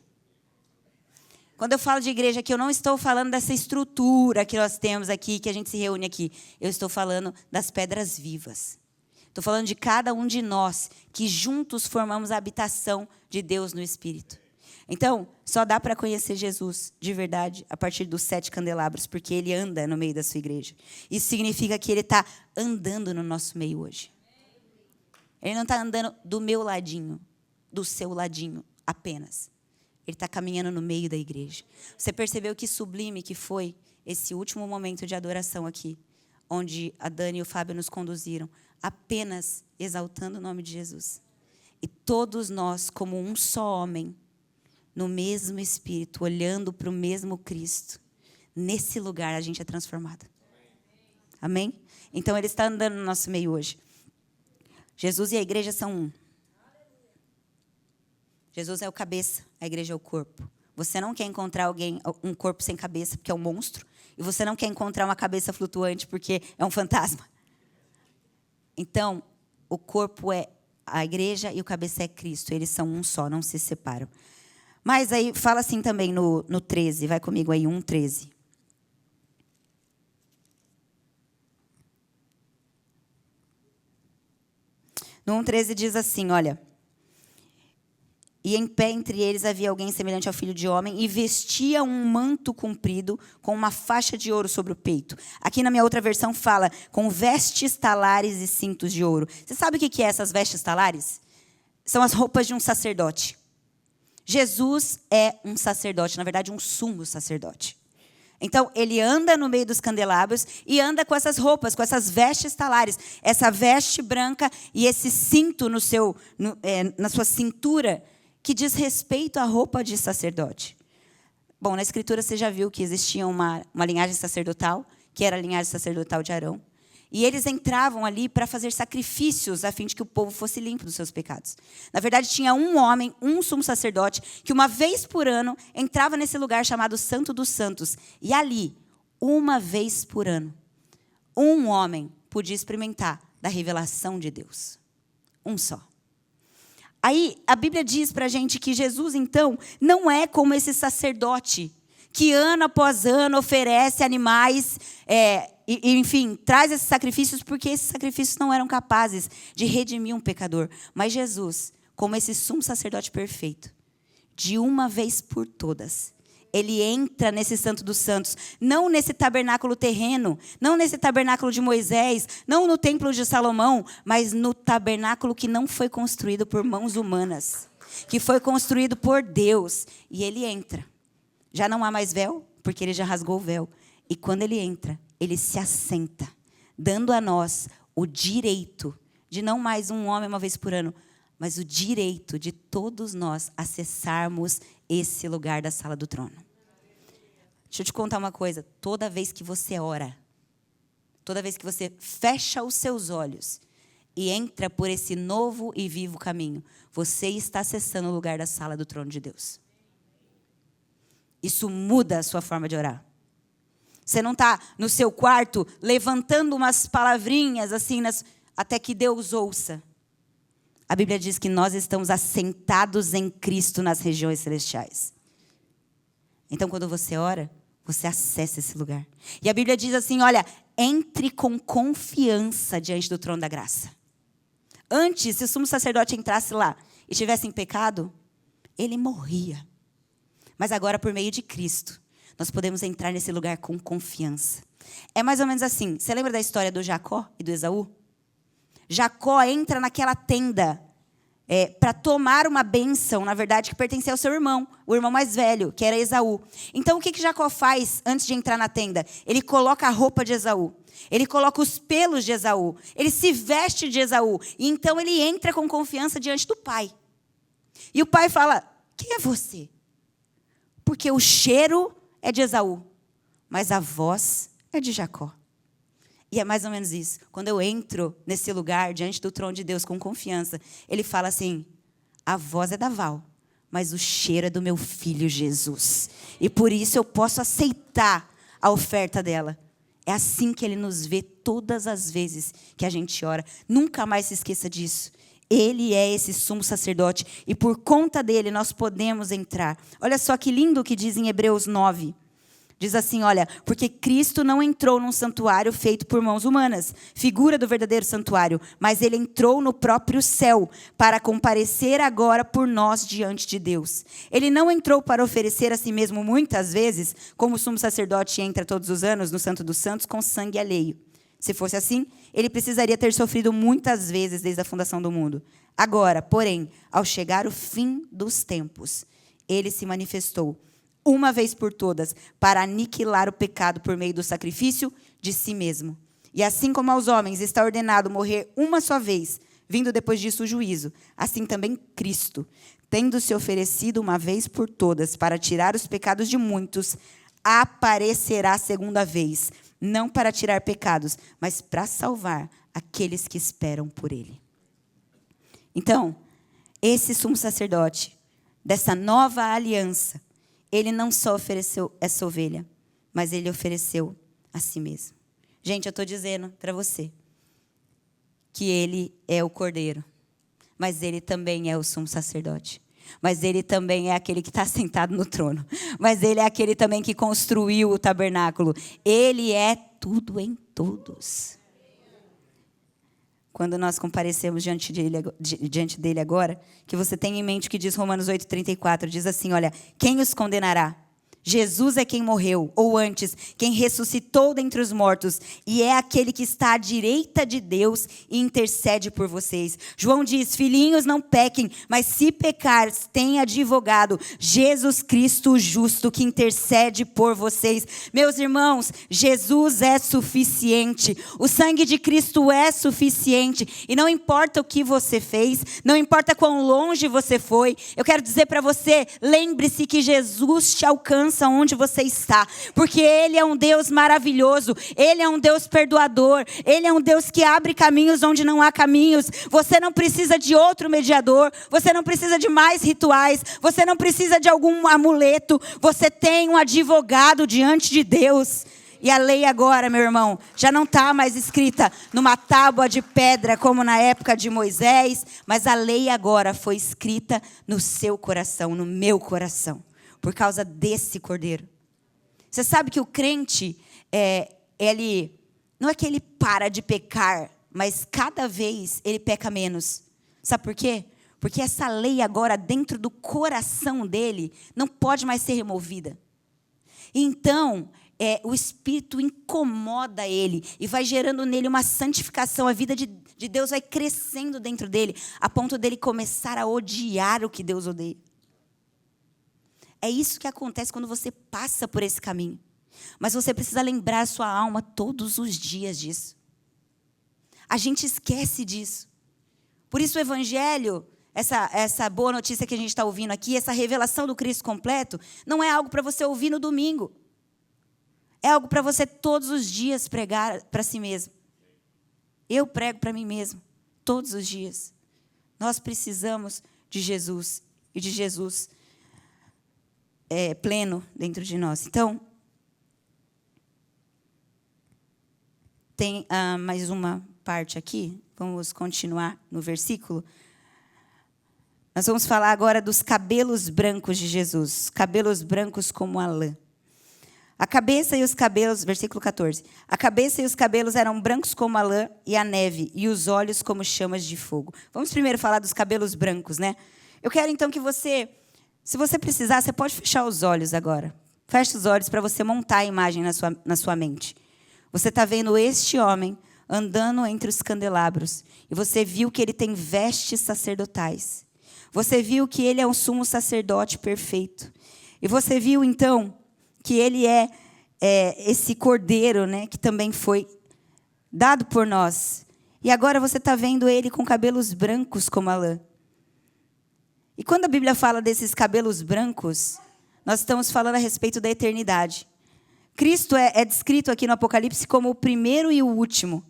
Quando eu falo de igreja aqui, eu não estou falando dessa estrutura que nós temos aqui, que a gente se reúne aqui. Eu estou falando das pedras vivas. Estou falando de cada um de nós, que juntos formamos a habitação de Deus no Espírito. Então, só dá para conhecer Jesus de verdade a partir dos 7 candelabros, porque Ele anda no meio da sua igreja. Isso significa que Ele está andando no nosso meio hoje. Ele não está andando do meu ladinho, do seu ladinho apenas. Ele está caminhando no meio da igreja. Você percebeu que sublime que foi esse último momento de adoração aqui, onde a Dani e o Fábio nos conduziram, apenas exaltando o nome de Jesus. E todos nós, como um só homem, no mesmo Espírito, olhando para o mesmo Cristo, nesse lugar a gente é transformado. Amém? Então, Ele está andando no nosso meio hoje. Jesus e a igreja são um. Jesus é o cabeça, a igreja é o corpo. Você não quer encontrar um corpo sem cabeça, porque é um monstro. E você não quer encontrar uma cabeça flutuante, porque é um fantasma. Então, o corpo é a igreja e o cabeça é Cristo. Eles são um só, não se separam. Mas aí, fala assim também no 13. Vai comigo aí, 1:13. No 1:13 diz assim, olha. E em pé entre eles havia alguém semelhante ao Filho de Homem, e vestia um manto comprido com uma faixa de ouro sobre o peito. Aqui na minha outra versão fala, com vestes talares e cintos de ouro. Você sabe o que é essas vestes talares? São as roupas de um sacerdote. Jesus é um sacerdote, na verdade um sumo sacerdote. Então, ele anda no meio dos candelabros e anda com essas roupas, com essas vestes talares. Essa veste branca e esse cinto na sua cintura, que diz respeito à roupa de sacerdote. Bom, na Escritura você já viu que existia uma linhagem sacerdotal, que era a linhagem sacerdotal de Arão. E eles entravam ali para fazer sacrifícios a fim de que o povo fosse limpo dos seus pecados. Na verdade, tinha um homem, um sumo sacerdote, que uma vez por ano entrava nesse lugar chamado Santo dos Santos. E ali, uma vez por ano, um homem podia experimentar da revelação de Deus. Um só. Aí, a Bíblia diz para a gente que Jesus, então, não é como esse sacerdote que ano após ano oferece animais, enfim, traz esses sacrifícios, porque esses sacrifícios não eram capazes de redimir um pecador. Mas Jesus, como esse sumo sacerdote perfeito, de uma vez por todas, ele entra nesse Santo dos Santos, não nesse tabernáculo terreno, não nesse tabernáculo de Moisés, não no templo de Salomão, mas no tabernáculo que não foi construído por mãos humanas, que foi construído por Deus. E ele entra. Já não há mais véu, porque ele já rasgou o véu. E quando ele entra, ele se assenta, dando a nós o direito de não mais um homem uma vez por ano, mas o direito de todos nós acessarmos esse lugar da sala do trono. Deixa eu te contar uma coisa. Toda vez que você ora, toda vez que você fecha os seus olhos e entra por esse novo e vivo caminho, você está acessando o lugar da sala do trono de Deus. Isso muda a sua forma de orar. Você não está no seu quarto levantando umas palavrinhas assim, até que Deus ouça. A Bíblia diz que nós estamos assentados em Cristo nas regiões celestiais. Então, quando você ora, você acessa esse lugar. E a Bíblia diz assim, olha, entre com confiança diante do trono da graça. Antes, se o sumo sacerdote entrasse lá e estivesse em pecado, ele morria. Mas agora, por meio de Cristo, nós podemos entrar nesse lugar com confiança. É mais ou menos assim. Você lembra da história do Jacó e do Esaú? Jacó entra naquela tenda para tomar uma bênção, na verdade, que pertencia ao seu irmão, o irmão mais velho, que era Esaú. Então, o que Jacó faz antes de entrar na tenda? Ele coloca a roupa de Esaú. Ele coloca os pelos de Esaú. Ele se veste de Esaú. E então ele entra com confiança diante do pai. E o pai fala, quem é você? Porque o cheiro é de Esaú, mas a voz é de Jacó. E é mais ou menos isso. Quando eu entro nesse lugar, diante do trono de Deus, com confiança, ele fala assim, a voz é da Val, mas o cheiro é do meu filho Jesus. E por isso eu posso aceitar a oferta dela. É assim que ele nos vê todas as vezes que a gente ora. Nunca mais se esqueça disso. Ele é esse sumo sacerdote e por conta dele nós podemos entrar. Olha só que lindo o que diz em Hebreus 9. Diz assim, olha, porque Cristo não entrou num santuário feito por mãos humanas, figura do verdadeiro santuário, mas ele entrou no próprio céu para comparecer agora por nós diante de Deus. Ele não entrou para oferecer a si mesmo muitas vezes, como o sumo sacerdote entra todos os anos no Santo dos Santos com sangue alheio. Se fosse assim, ele precisaria ter sofrido muitas vezes desde a fundação do mundo. Agora, porém, ao chegar o fim dos tempos, ele se manifestou uma vez por todas para aniquilar o pecado por meio do sacrifício de si mesmo. E assim como aos homens está ordenado morrer uma só vez, vindo depois disso o juízo, assim também Cristo, tendo se oferecido uma vez por todas para tirar os pecados de muitos, aparecerá segunda vez, não para tirar pecados, mas para salvar aqueles que esperam por ele. Então, esse sumo sacerdote, dessa nova aliança, ele não só ofereceu essa ovelha, mas ele ofereceu a si mesmo. Gente, eu estou dizendo para você que ele é o cordeiro, mas ele também é o sumo sacerdote. Mas ele também é aquele que está sentado no trono. Mas ele é aquele também que construiu o tabernáculo. Ele é tudo em todos. Quando nós comparecemos diante dele agora, que você tenha em mente o que diz Romanos 8,34, diz assim, olha, quem os condenará? Jesus é quem morreu, ou antes, quem ressuscitou dentre os mortos, e é aquele que está à direita de Deus e intercede por vocês. João diz, filhinhos, não pequem, mas se pecares, tem advogado, Jesus Cristo o justo, que intercede por vocês. Meus irmãos, Jesus é suficiente, o sangue de Cristo é suficiente, e não importa o que você fez, não importa quão longe você foi, eu quero dizer para você, lembre-se que Jesus te alcança onde você está, porque Ele é um Deus maravilhoso, Ele é um Deus perdoador, Ele é um Deus que abre caminhos onde não há caminhos. Você não precisa de outro mediador, você não precisa de mais rituais, você não precisa de algum amuleto, você tem um advogado diante de Deus. E a lei agora, meu irmão, já não está mais escrita numa tábua de pedra como na época de Moisés, mas a lei agora foi escrita no seu coração, no meu coração, por causa desse cordeiro. Você sabe que o crente, ele não é que ele para de pecar, mas cada vez ele peca menos. Sabe por quê? Porque essa lei agora dentro do coração dele não pode mais ser removida. Então, o Espírito incomoda ele e vai gerando nele uma santificação. A vida de Deus vai crescendo dentro dele, a ponto dele começar a odiar o que Deus odeia. É isso que acontece quando você passa por esse caminho. Mas você precisa lembrar a sua alma todos os dias disso. A gente esquece disso. Por isso o Evangelho, essa boa notícia que a gente está ouvindo aqui, essa revelação do Cristo completo, não é algo para você ouvir no domingo. É algo para você todos os dias pregar para si mesmo. Eu prego para mim mesmo, todos os dias. Nós precisamos de Jesus e de Jesus pleno dentro de nós. Então, tem mais uma parte aqui. Vamos continuar no versículo. Nós vamos falar agora dos cabelos brancos de Jesus. Cabelos brancos como a lã. A cabeça e os cabelos, versículo 14. A cabeça e os cabelos eram brancos como a lã e a neve, e os olhos como chamas de fogo. Vamos primeiro falar dos cabelos brancos, né? Eu quero então que você, se você precisar, você pode fechar os olhos agora. Feche os olhos para você montar a imagem na sua mente. Você está vendo este homem andando entre os candelabros, e você viu que ele tem vestes sacerdotais. Você viu que ele é um sumo sacerdote perfeito. E você viu, então, que ele é esse cordeiro, né, que também foi dado por nós. E agora você está vendo ele com cabelos brancos como a lã. E quando a Bíblia fala desses cabelos brancos, nós estamos falando a respeito da eternidade. Cristo é descrito aqui no Apocalipse como o primeiro e o último.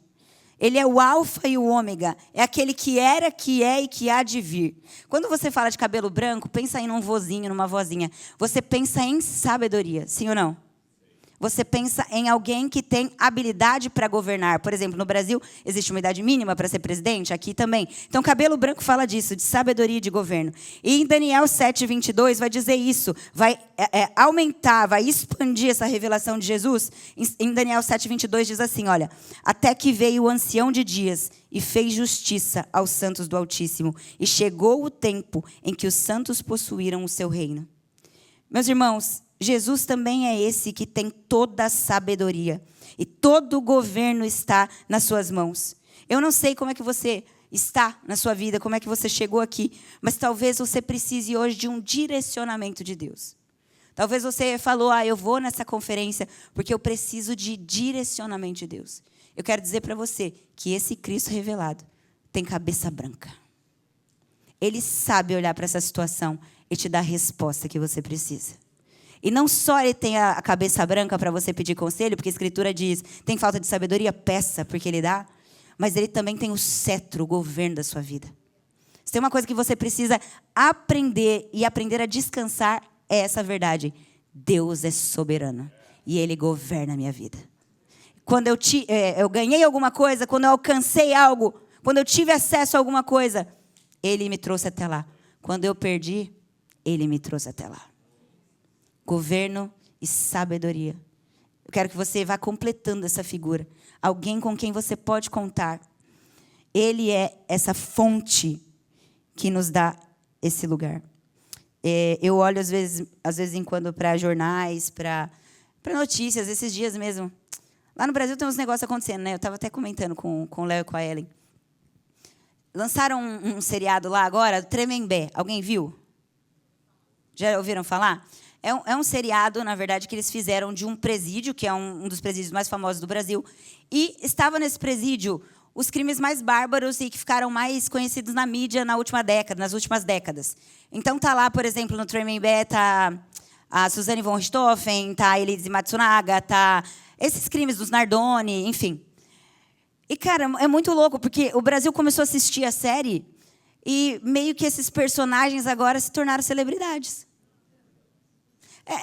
Ele é o alfa e o ômega. É aquele que era, que é e que há de vir. Quando você fala de cabelo branco, pensa em um vozinho, numa vozinha. Você pensa em sabedoria, sim ou não? Você pensa em alguém que tem habilidade para governar. Por exemplo, no Brasil, existe uma idade mínima para ser presidente, aqui também. Então, cabelo branco fala disso, de sabedoria e de governo. E em Daniel 7:22 vai dizer isso, vai aumentar, vai expandir essa revelação de Jesus. Em Daniel 7:22 diz assim, olha, até que veio o ancião de dias e fez justiça aos santos do Altíssimo, e chegou o tempo em que os santos possuíram o seu reino. Meus irmãos, Jesus também é esse que tem toda a sabedoria. E todo o governo está nas suas mãos. Eu não sei como é que você está na sua vida, como é que você chegou aqui. Mas talvez você precise hoje de um direcionamento de Deus. Talvez você falou, eu vou nessa conferência porque eu preciso de direcionamento de Deus. Eu quero dizer para você que esse Cristo revelado tem cabeça branca. Ele sabe olhar para essa situação e te dar a resposta que você precisa. E não só ele tem a cabeça branca para você pedir conselho, porque a Escritura diz, tem falta de sabedoria, peça, porque ele dá. Mas ele também tem o cetro, o governo da sua vida. Se tem uma coisa que você precisa aprender e aprender a descansar, é essa verdade. Deus é soberano e Ele governa a minha vida. Quando eu ganhei alguma coisa, quando eu alcancei algo, quando eu tive acesso a alguma coisa, Ele me trouxe até lá. Quando eu perdi, Ele me trouxe até lá. Governo e sabedoria. Eu quero que você vá completando essa figura. Alguém com quem você pode contar. Ele é essa fonte que nos dá esse lugar. Eu olho, às vezes em quando, para jornais, para notícias, esses dias mesmo. Lá no Brasil tem uns negócios acontecendo, né? Eu estava até comentando com o Léo e com a Ellen. Lançaram um seriado lá agora, Tremembé. Alguém viu? Já ouviram falar? É um seriado, na verdade, que eles fizeram de um presídio, que é um dos presídios mais famosos do Brasil. E estava nesse presídio os crimes mais bárbaros e que ficaram mais conhecidos na mídia nas últimas décadas. Então, tá lá, por exemplo, no Tremembé, tá a Suzane von Richthofen, tá a Elise Matsunaga, tá esses crimes dos Nardoni, enfim. E, cara, é muito louco, porque o Brasil começou a assistir a série e meio que esses personagens agora se tornaram celebridades.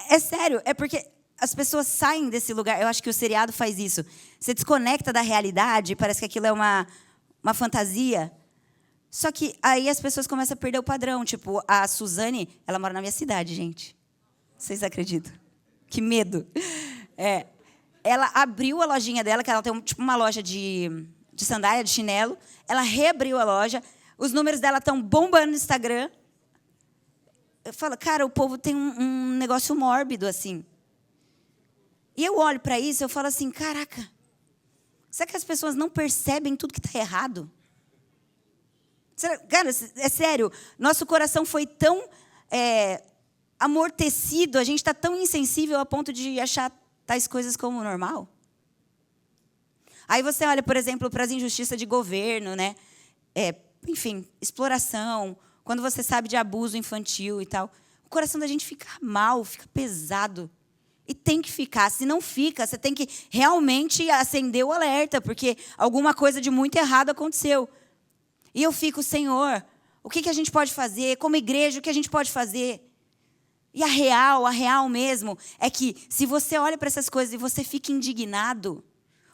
É sério, é porque as pessoas saem desse lugar. Eu acho que o seriado faz isso. Você desconecta da realidade, parece que aquilo é uma fantasia. Só que aí as pessoas começam a perder o padrão. Tipo, a Suzane, ela mora na minha cidade, gente. Vocês acreditam? Que medo. Ela abriu a lojinha dela, que ela tem tipo uma loja de sandália, de chinelo. Ela reabriu a loja. Os números dela estão bombando no Instagram. Eu falo, cara, o povo tem um negócio mórbido, assim. E eu olho para isso e eu falo assim, caraca, será que as pessoas não percebem tudo que está errado? Cara, é sério, nosso coração foi tão amortecido, a gente está tão insensível a ponto de achar tais coisas como normal. Aí você olha, por exemplo, para as injustiças de governo, né? Enfim, exploração, quando você sabe de abuso infantil e tal. O coração da gente fica mal, fica pesado. E tem que ficar. Se não fica, você tem que realmente acender o alerta, porque alguma coisa de muito errado aconteceu. E eu fico, Senhor, o que a gente pode fazer? Como igreja, o que a gente pode fazer? E a real mesmo, é que se você olha para essas coisas e você fica indignado,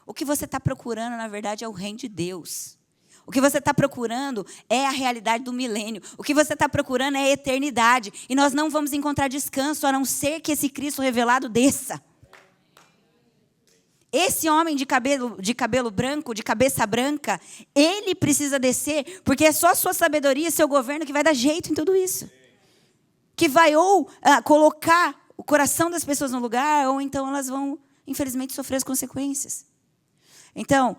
o que você está procurando, na verdade, é o reino de Deus. O que você está procurando é a realidade do milênio. O que você está procurando é a eternidade. E nós não vamos encontrar descanso, a não ser que esse Cristo revelado desça. Esse homem de cabelo branco, de cabeça branca, ele precisa descer, porque é só a sua sabedoria, seu governo, que vai dar jeito em tudo isso. Que vai ou colocar o coração das pessoas no lugar, ou então elas vão, infelizmente, sofrer as consequências. Então,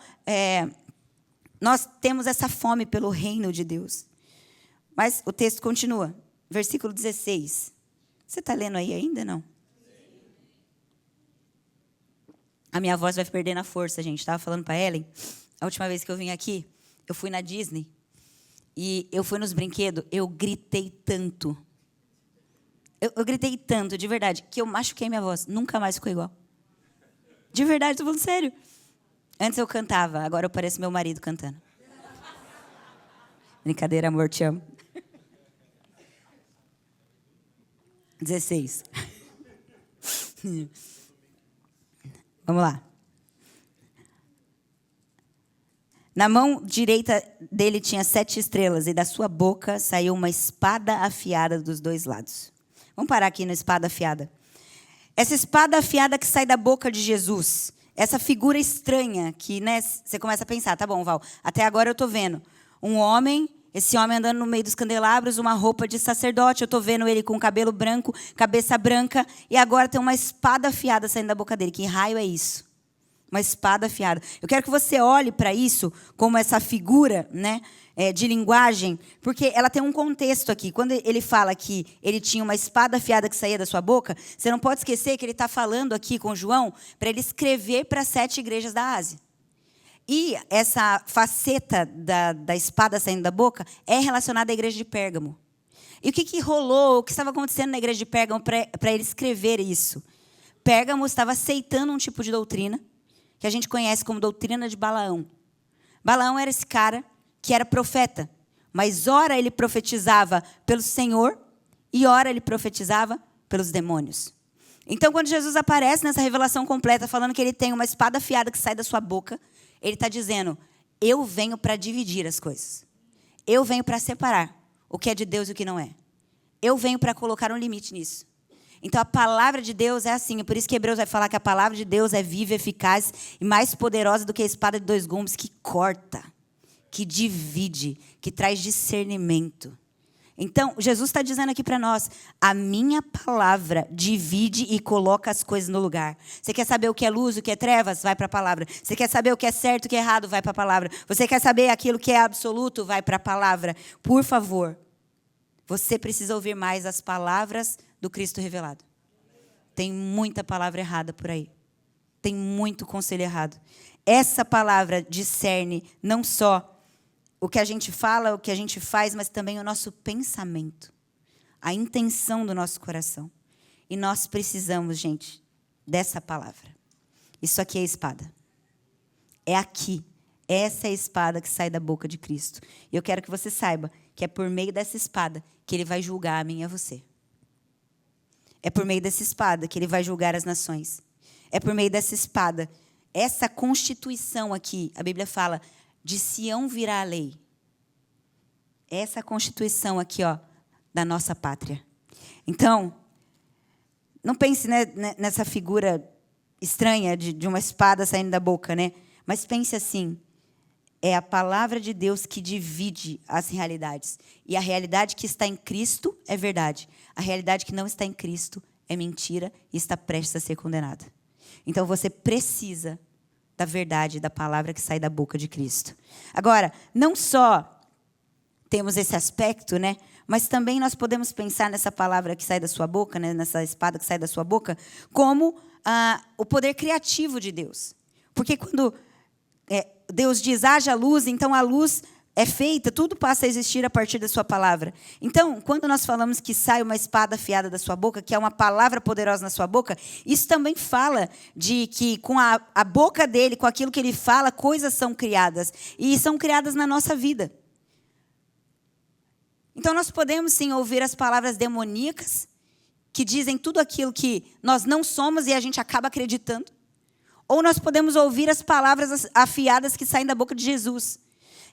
nós temos essa fome pelo reino de Deus. Mas o texto continua. Versículo 16. Você está lendo aí ainda, não? A minha voz vai perdendo a força, gente. Estava falando para a Ellen. A última vez que eu vim aqui, eu fui na Disney. E eu fui nos brinquedos. Eu gritei tanto. Eu gritei tanto, de verdade, que eu machuquei minha voz. Nunca mais ficou igual. De verdade, estou falando sério. Antes eu cantava, agora eu pareço meu marido cantando. Brincadeira, amor, te amo. 16. Vamos lá. Na mão direita dele tinha 7 estrelas, e da sua boca saiu uma espada afiada dos 2 lados. Vamos parar aqui na espada afiada. Essa espada afiada que sai da boca de Jesus, essa figura estranha que, né, você começa a pensar, tá bom, Val, até agora eu estou vendo um homem, esse homem andando no meio dos candelabros, uma roupa de sacerdote, eu estou vendo ele com cabelo branco, cabeça branca, e agora tem uma espada afiada saindo da boca dele. Que raio é isso? Uma espada afiada. Eu quero que você olhe para isso como essa figura, né, de linguagem, porque ela tem um contexto aqui. Quando ele fala que ele tinha uma espada afiada que saía da sua boca, você não pode esquecer que ele está falando aqui com João para ele escrever para 7 igrejas da Ásia. E essa faceta da espada saindo da boca é relacionada à igreja de Pérgamo. E o que rolou, o que estava acontecendo na igreja de Pérgamo para ele escrever isso? Pérgamo estava aceitando um tipo de doutrina que a gente conhece como doutrina de Balaão. Balaão era esse cara que era profeta. Mas ora ele profetizava pelo Senhor e ora ele profetizava pelos demônios. Então, quando Jesus aparece nessa revelação completa, falando que ele tem uma espada afiada que sai da sua boca, ele está dizendo, eu venho para dividir as coisas. Eu venho para separar o que é de Deus e o que não é. Eu venho para colocar um limite nisso. Então, a palavra de Deus é assim. É por isso que Hebreus vai falar que a palavra de Deus é viva, eficaz e mais poderosa do que a espada de 2 gumes, que corta, que divide, que traz discernimento. Então, Jesus está dizendo aqui para nós, a minha palavra divide e coloca as coisas no lugar. Você quer saber o que é luz, o que é trevas? Vai para a palavra. Você quer saber o que é certo, o que é errado? Vai para a palavra. Você quer saber aquilo que é absoluto? Vai para a palavra. Por favor, você precisa ouvir mais as palavras do Cristo revelado. Tem muita palavra errada por aí. Tem muito conselho errado. Essa palavra discerne não só o que a gente fala, o que a gente faz, mas também o nosso pensamento, a intenção do nosso coração. E nós precisamos, gente, dessa palavra. Isso aqui é a espada. É aqui. Essa é a espada que sai da boca de Cristo. E eu quero que você saiba que é por meio dessa espada que ele vai julgar a mim e a você. É por meio dessa espada que ele vai julgar as nações. É por meio dessa espada. Essa constituição aqui, a Bíblia fala, de Sião virá a lei. Essa constituição aqui, ó, da nossa pátria. Então, não pense, né, nessa figura estranha de uma espada saindo da boca, né? Mas pense assim, é a palavra de Deus que divide as realidades. E a realidade que está em Cristo é verdade. A realidade que não está em Cristo é mentira e está prestes a ser condenada. Então, você precisa da verdade, da palavra que sai da boca de Cristo. Agora, não só temos esse aspecto, né? Mas também nós podemos pensar nessa palavra que sai da sua boca, né? Nessa espada que sai da sua boca, como o poder criativo de Deus. Porque quando Deus diz, haja luz, então a luz é feita, tudo passa a existir a partir da sua palavra. Então, quando nós falamos que sai uma espada afiada da sua boca, que é uma palavra poderosa na sua boca, isso também fala de que com a boca dele, com aquilo que ele fala, coisas são criadas. E são criadas na nossa vida. Então, nós podemos, sim, ouvir as palavras demoníacas, que dizem tudo aquilo que nós não somos e a gente acaba acreditando. Ou nós podemos ouvir as palavras afiadas que saem da boca de Jesus.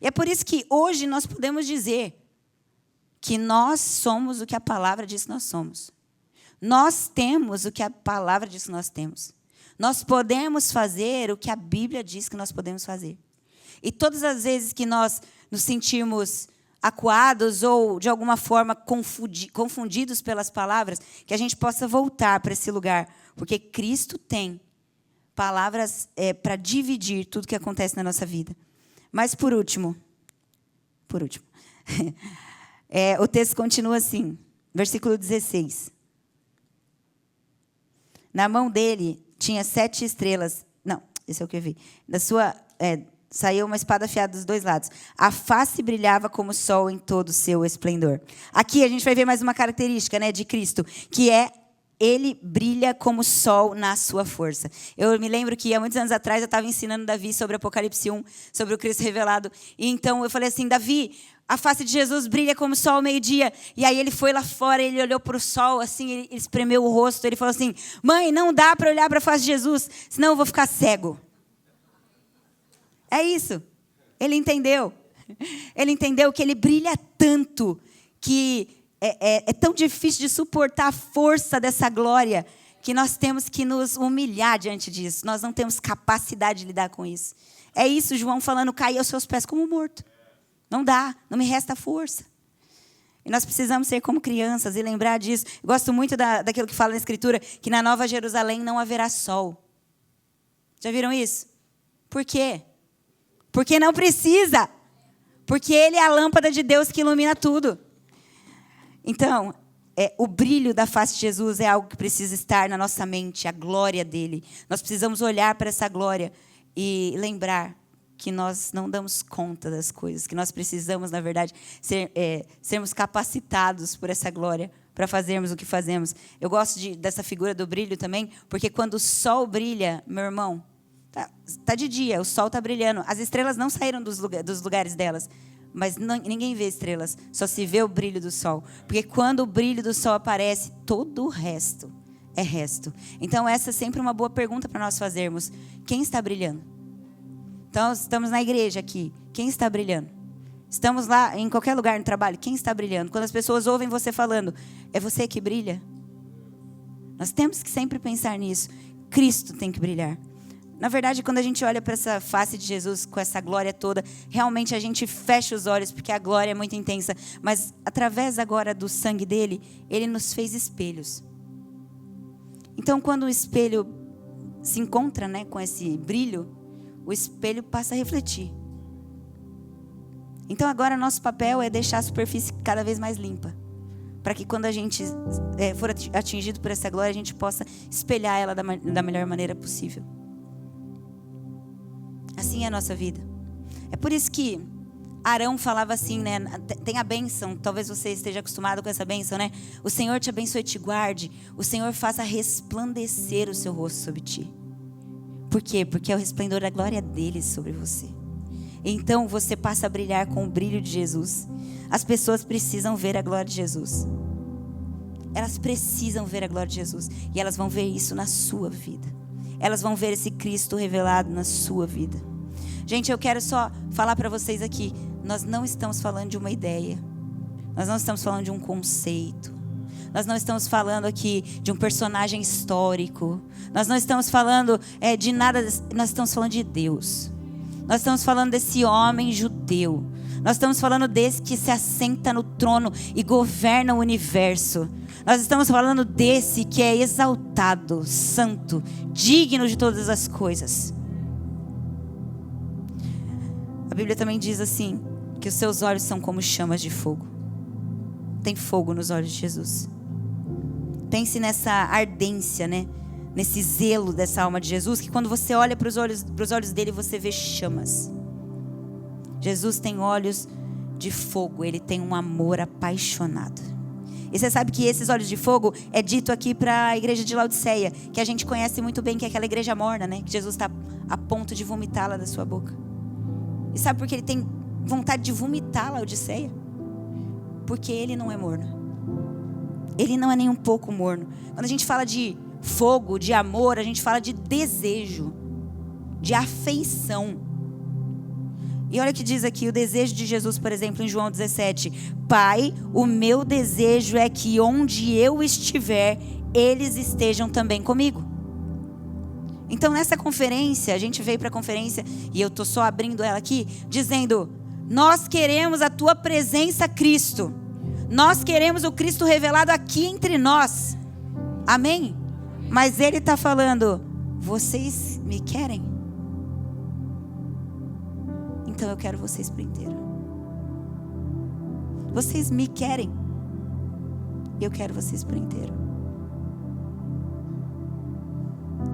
E é por isso que hoje nós podemos dizer que nós somos o que a palavra diz que nós somos. Nós temos o que a palavra diz que nós temos. Nós podemos fazer o que a Bíblia diz que nós podemos fazer. E todas as vezes que nós nos sentimos acuados ou, de alguma forma, confundidos pelas palavras, que a gente possa voltar para esse lugar. Porque Cristo tem palavras para dividir tudo que acontece na nossa vida. Mas, por último, o texto continua assim, versículo 16. Na mão dele tinha 7 estrelas. Não, esse é o que eu vi. Saiu uma espada afiada dos 2 lados. A face brilhava como o sol em todo o seu esplendor. Aqui a gente vai ver mais uma característica, né, de Cristo, que é ele brilha como o sol na sua força. Eu me lembro que há muitos anos atrás eu estava ensinando Davi sobre Apocalipse 1, sobre o Cristo revelado. E então eu falei assim, Davi, a face de Jesus brilha como o sol ao meio-dia. E aí ele foi lá fora, ele olhou para o sol, assim, ele espremeu o rosto. Ele falou assim, mãe, não dá para olhar para a face de Jesus, senão eu vou ficar cego. É isso. Ele entendeu. Ele entendeu que ele brilha tanto que é tão difícil de suportar a força dessa glória que nós temos que nos humilhar diante disso. Nós não temos capacidade de lidar com isso. É isso, João falando, cair aos seus pés como morto. Não dá, não me resta força. E nós precisamos ser como crianças e lembrar disso. Eu gosto muito daquilo que fala na Escritura, que na Nova Jerusalém não haverá sol. Já viram isso? Por quê? Porque não precisa. Porque ele é a lâmpada de Deus que ilumina tudo. Então, o brilho da face de Jesus é algo que precisa estar na nossa mente, a glória dele. Nós precisamos olhar para essa glória e lembrar que nós não damos conta das coisas, que nós precisamos, na verdade, sermos capacitados por essa glória para fazermos o que fazemos. Eu gosto dessa figura do brilho também, porque quando o sol brilha, meu irmão, tá de dia, o sol está brilhando. As estrelas não saíram dos lugares delas, Mas ninguém vê estrelas, só se vê o brilho do sol. Porque quando o brilho do sol aparece, todo o resto é resto. Então essa é sempre uma boa pergunta para nós fazermos. Quem está brilhando? Então estamos na igreja aqui. Quem está brilhando? Estamos lá em qualquer lugar no trabalho. Quem está brilhando? Quando as pessoas ouvem você falando, é você que brilha? Nós temos que sempre pensar nisso. Cristo tem que brilhar. Na verdade, quando a gente olha para essa face de Jesus, com essa glória toda, realmente a gente fecha os olhos, porque a glória é muito intensa. Mas, através agora do sangue dele, ele nos fez espelhos. Então, quando o espelho se encontra, né, com esse brilho, o espelho passa a refletir. Então, agora, nosso papel é deixar a superfície cada vez mais limpa. Para que quando a gente for atingido por essa glória, a gente possa espelhar ela da melhor maneira possível. Assim é a nossa vida. É por isso que Arão falava assim, né? Tem a bênção, talvez você esteja acostumado com essa bênção, né? O Senhor te abençoe e te guarde. O Senhor faça resplandecer o seu rosto sobre ti. Por quê? Porque é o resplendor da glória dele sobre você. Então você passa a brilhar com o brilho de Jesus. As pessoas precisam ver a glória de Jesus. Elas precisam ver a glória de Jesus. E elas vão ver isso na sua vida. Elas vão ver esse Cristo revelado na sua vida. Gente, eu quero só falar para vocês aqui. Nós não estamos falando de uma ideia. Nós não estamos falando de um conceito. Nós não estamos falando aqui de um personagem histórico. Nós não estamos falando de nada. Nós estamos falando de Deus. Nós estamos falando desse homem judeu. Nós estamos falando desse que se assenta no trono e governa o universo. Nós estamos falando desse que é exaltado, santo, digno de todas as coisas. A Bíblia também diz assim, que os seus olhos são como chamas de fogo. Tem fogo nos olhos de Jesus. Pense nessa ardência, né? Nesse zelo dessa alma de Jesus, que quando você olha para os olhos dele, você vê chamas. Jesus tem olhos de fogo, ele tem um amor apaixonado. E você sabe que esses olhos de fogo é dito aqui para a igreja de Laodiceia, que a gente conhece muito bem, que é aquela igreja morna, né? Que Jesus está a ponto de vomitá-la da sua boca. E sabe por que ele tem vontade de vomitar a Laodiceia? Porque ele não é morno. Ele não é nem um pouco morno. Quando a gente fala de fogo, de amor, a gente fala de desejo, de afeição. E olha o que diz aqui o desejo de Jesus, por exemplo, em João 17. Pai, o meu desejo é que onde eu estiver, eles estejam também comigo. Então nessa conferência, a gente veio para a conferência, e eu estou só abrindo ela aqui, dizendo, nós queremos a tua presença, Cristo. Nós queremos o Cristo revelado aqui entre nós. Amém? Mas ele está falando, vocês me querem? Então eu quero vocês por inteiro. Vocês me querem? Eu quero vocês por inteiro.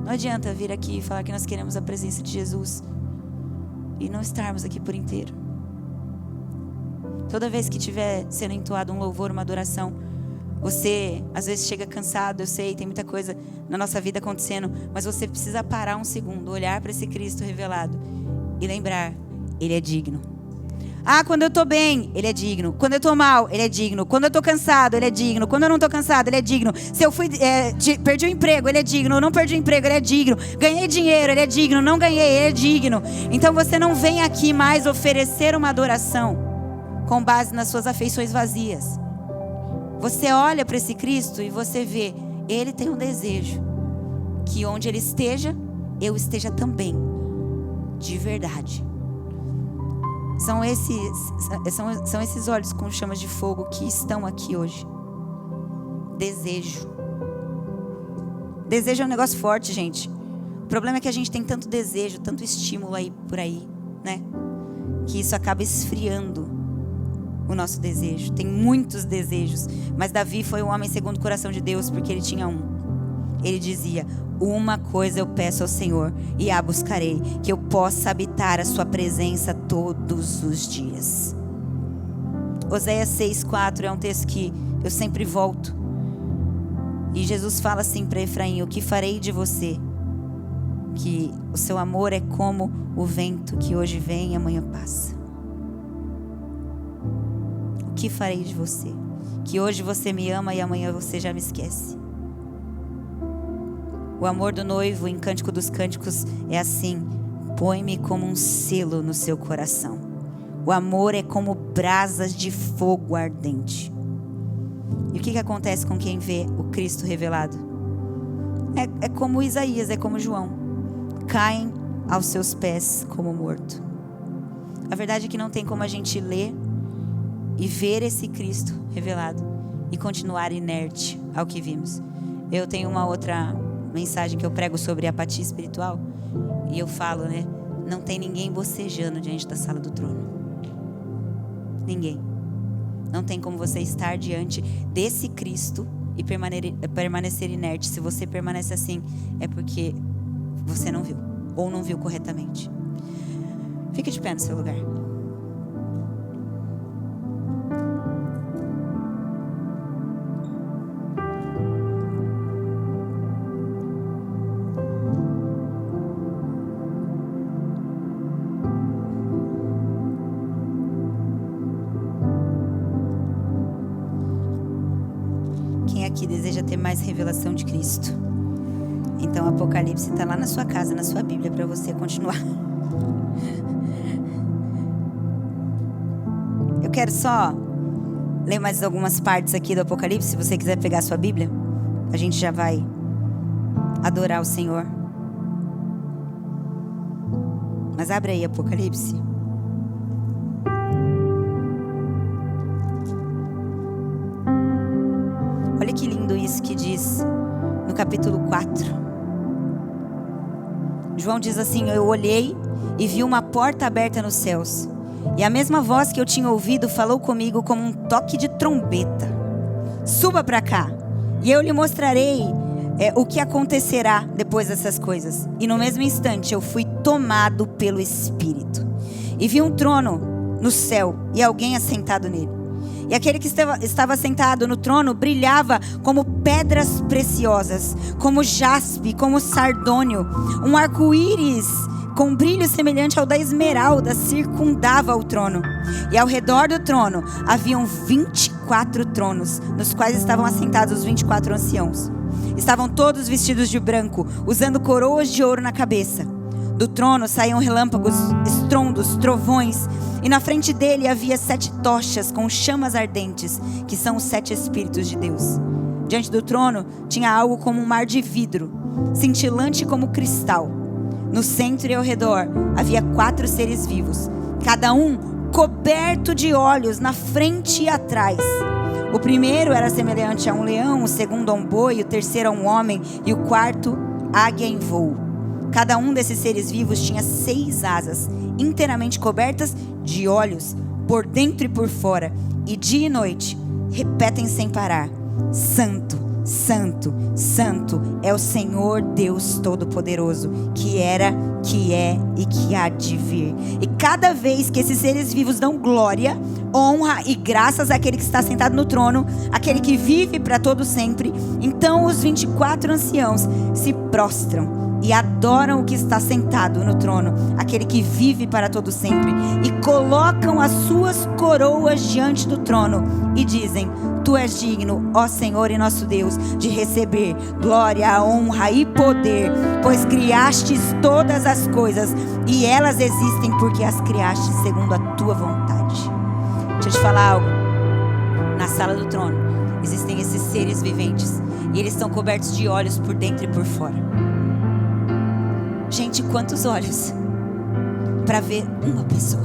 Não adianta vir aqui e falar que nós queremos a presença de Jesus e não estarmos aqui por inteiro. Toda vez que estiver sendo entoado um louvor, uma adoração, você às vezes chega cansado, eu sei, tem muita coisa na nossa vida acontecendo, mas você precisa parar um segundo, olhar para esse Cristo revelado e lembrar, ele é digno. Ah, quando eu estou bem, ele é digno. Quando eu estou mal, ele é digno. Quando eu estou cansado, ele é digno. Quando eu não estou cansado, ele é digno. Se eu perdi o emprego, ele é digno. Não perdi o emprego, ele é digno. Ganhei dinheiro, ele é digno. Não ganhei, ele é digno. Então você não vem aqui mais oferecer uma adoração com base nas suas afeições vazias. Você olha para esse Cristo e você vê, ele tem um desejo que onde ele esteja, eu esteja também, de verdade. São esses olhos com chamas de fogo que estão aqui hoje. Desejo. Desejo é um negócio forte, gente. O problema é que a gente tem tanto desejo, tanto estímulo aí por aí, né? Que isso acaba esfriando o nosso desejo. Tem muitos desejos, mas Davi foi um homem segundo o coração de Deus, porque ele tinha um. Ele dizia, uma coisa eu peço ao Senhor e a buscarei, que eu possa habitar a sua presença todos os dias. Oséias 6,4 é um texto que eu sempre volto. E Jesus fala assim para Efraim, o que farei de você? Que o seu amor é como o vento que hoje vem e amanhã passa. que farei de você? Que hoje você me ama e amanhã você já me esquece. O amor do noivo em Cântico dos Cânticos é assim: põe-me como um selo no seu coração. O amor é como brasas de fogo ardente. E o que acontece com quem vê o Cristo revelado? É como Isaías, é como João. Caem aos seus pés como morto. A verdade é que não tem como a gente ler e ver esse Cristo revelado e continuar inerte ao que vimos. Eu tenho uma outra mensagem que eu prego sobre apatia espiritual. E eu falo, não tem ninguém bocejando diante da sala do trono. Ninguém. Não tem como você estar diante desse Cristo e permanecer inerte. Se você permanece assim, é porque você não viu, ou não viu corretamente. Fique de pé no seu lugar. Que deseja ter mais revelação de Cristo, então Apocalipse está lá na sua casa, na sua Bíblia, para você continuar. Eu quero só ler mais algumas partes aqui do Apocalipse. Se você quiser pegar a sua Bíblia, a gente já vai adorar o Senhor. Mas abre aí Apocalipse. Olha que lindo isso que diz no capítulo 4. João diz assim: eu olhei e vi uma porta aberta nos céus. E a mesma voz que eu tinha ouvido falou comigo como um toque de trombeta. Suba para cá e eu lhe mostrarei o que acontecerá depois dessas coisas. E no mesmo instante eu fui tomado pelo Espírito. E vi um trono no céu e alguém assentado nele. E aquele que estava sentado no trono brilhava como pedras preciosas, como jaspe, como sardônio. Um arco-íris com brilho semelhante ao da esmeralda circundava o trono. E ao redor do trono haviam 24 tronos, nos quais estavam assentados os 24 anciãos. Estavam todos vestidos de branco, usando coroas de ouro na cabeça. Do trono saíam relâmpagos, estrondos, trovões, e na frente dele havia 7 tochas com chamas ardentes, que são os 7 Espíritos de Deus. Diante do trono tinha algo como um mar de vidro, cintilante como cristal. No centro e ao redor havia 4 seres vivos, cada um coberto de olhos na frente e atrás. O primeiro era semelhante a um leão, o segundo a um boi, o terceiro a um homem e o quarto águia em voo. Cada um desses seres vivos tinha 6 asas, inteiramente cobertas de olhos, por dentro e por fora. E dia e noite repetem sem parar: Santo, Santo, Santo é o Senhor Deus Todo-Poderoso, que era, que é e que há de vir. E cada vez que esses seres vivos dão glória, honra e graças àquele que está sentado no trono, aquele que vive para todo sempre, então os 24 anciãos se prostram e adoram o que está sentado no trono, aquele que vive para todo sempre, e colocam as suas coroas diante do trono e dizem: Tu és digno, ó Senhor e nosso Deus, de receber glória, honra e poder, pois criastes todas as coisas e elas existem porque as criastes segundo a tua vontade. Deixa eu te falar algo. Na sala do trono existem esses seres viventes e eles estão cobertos de olhos por dentro e por fora. Gente, quantos olhos para ver uma pessoa?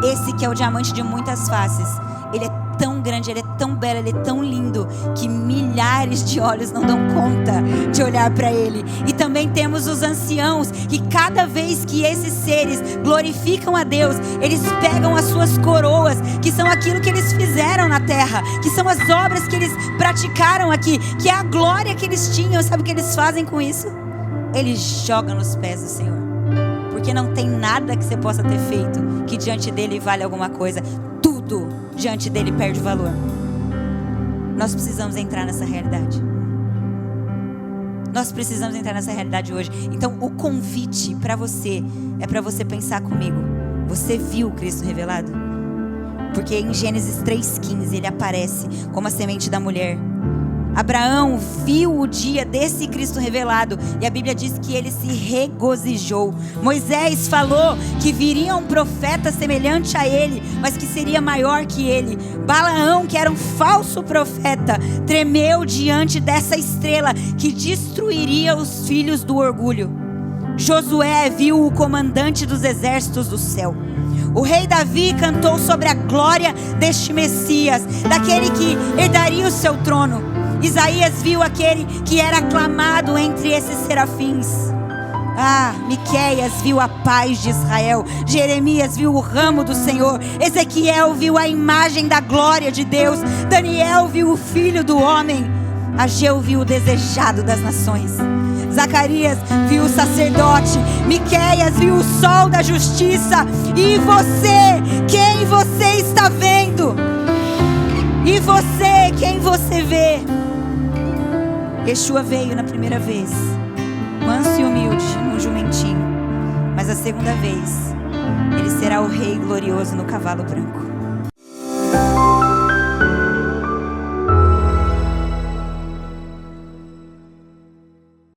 Esse que é o diamante de muitas faces, ele é tão grande, ele é tão belo, ele é tão lindo, que milhares de olhos não dão conta de olhar para ele. E também temos os anciãos, que cada vez que esses seres glorificam a Deus, eles pegam as suas coroas, que são aquilo que eles fizeram na terra, que são as obras que eles praticaram aqui, que é a glória que eles tinham. Sabe o que eles fazem com isso? Eles jogam nos pés do Senhor, porque não tem nada que você possa ter feito que diante dele vale alguma coisa. Tudo diante dele perde valor. Nós precisamos entrar nessa realidade. Nós precisamos entrar nessa realidade hoje. Então o convite para você é para você pensar comigo: você viu o Cristo revelado? Porque em Gênesis 3,15 ele aparece como a semente da mulher. Abraão viu o dia desse Cristo revelado e a Bíblia diz que ele se regozijou. Moisés falou que viria um profeta semelhante a ele, mas que seria maior que ele. Balaão, que era um falso profeta, tremeu diante dessa estrela que destruiria os filhos do orgulho. Josué viu o comandante dos exércitos do céu. O rei Davi cantou sobre a glória deste Messias, daquele que herdaria o seu trono. Isaías viu aquele que era aclamado entre esses serafins. Miqueias viu a paz de Israel. Jeremias viu o ramo do Senhor. Ezequiel viu a imagem da glória de Deus. Daniel viu o Filho do Homem. Ageu viu o desejado das nações. Zacarias viu o sacerdote. Miqueias viu o sol da justiça. E você, quem você está vendo? E você, quem você vê? Yeshua veio na primeira vez, manso e humilde, num jumentinho. Mas a segunda vez, ele será o rei glorioso no cavalo branco.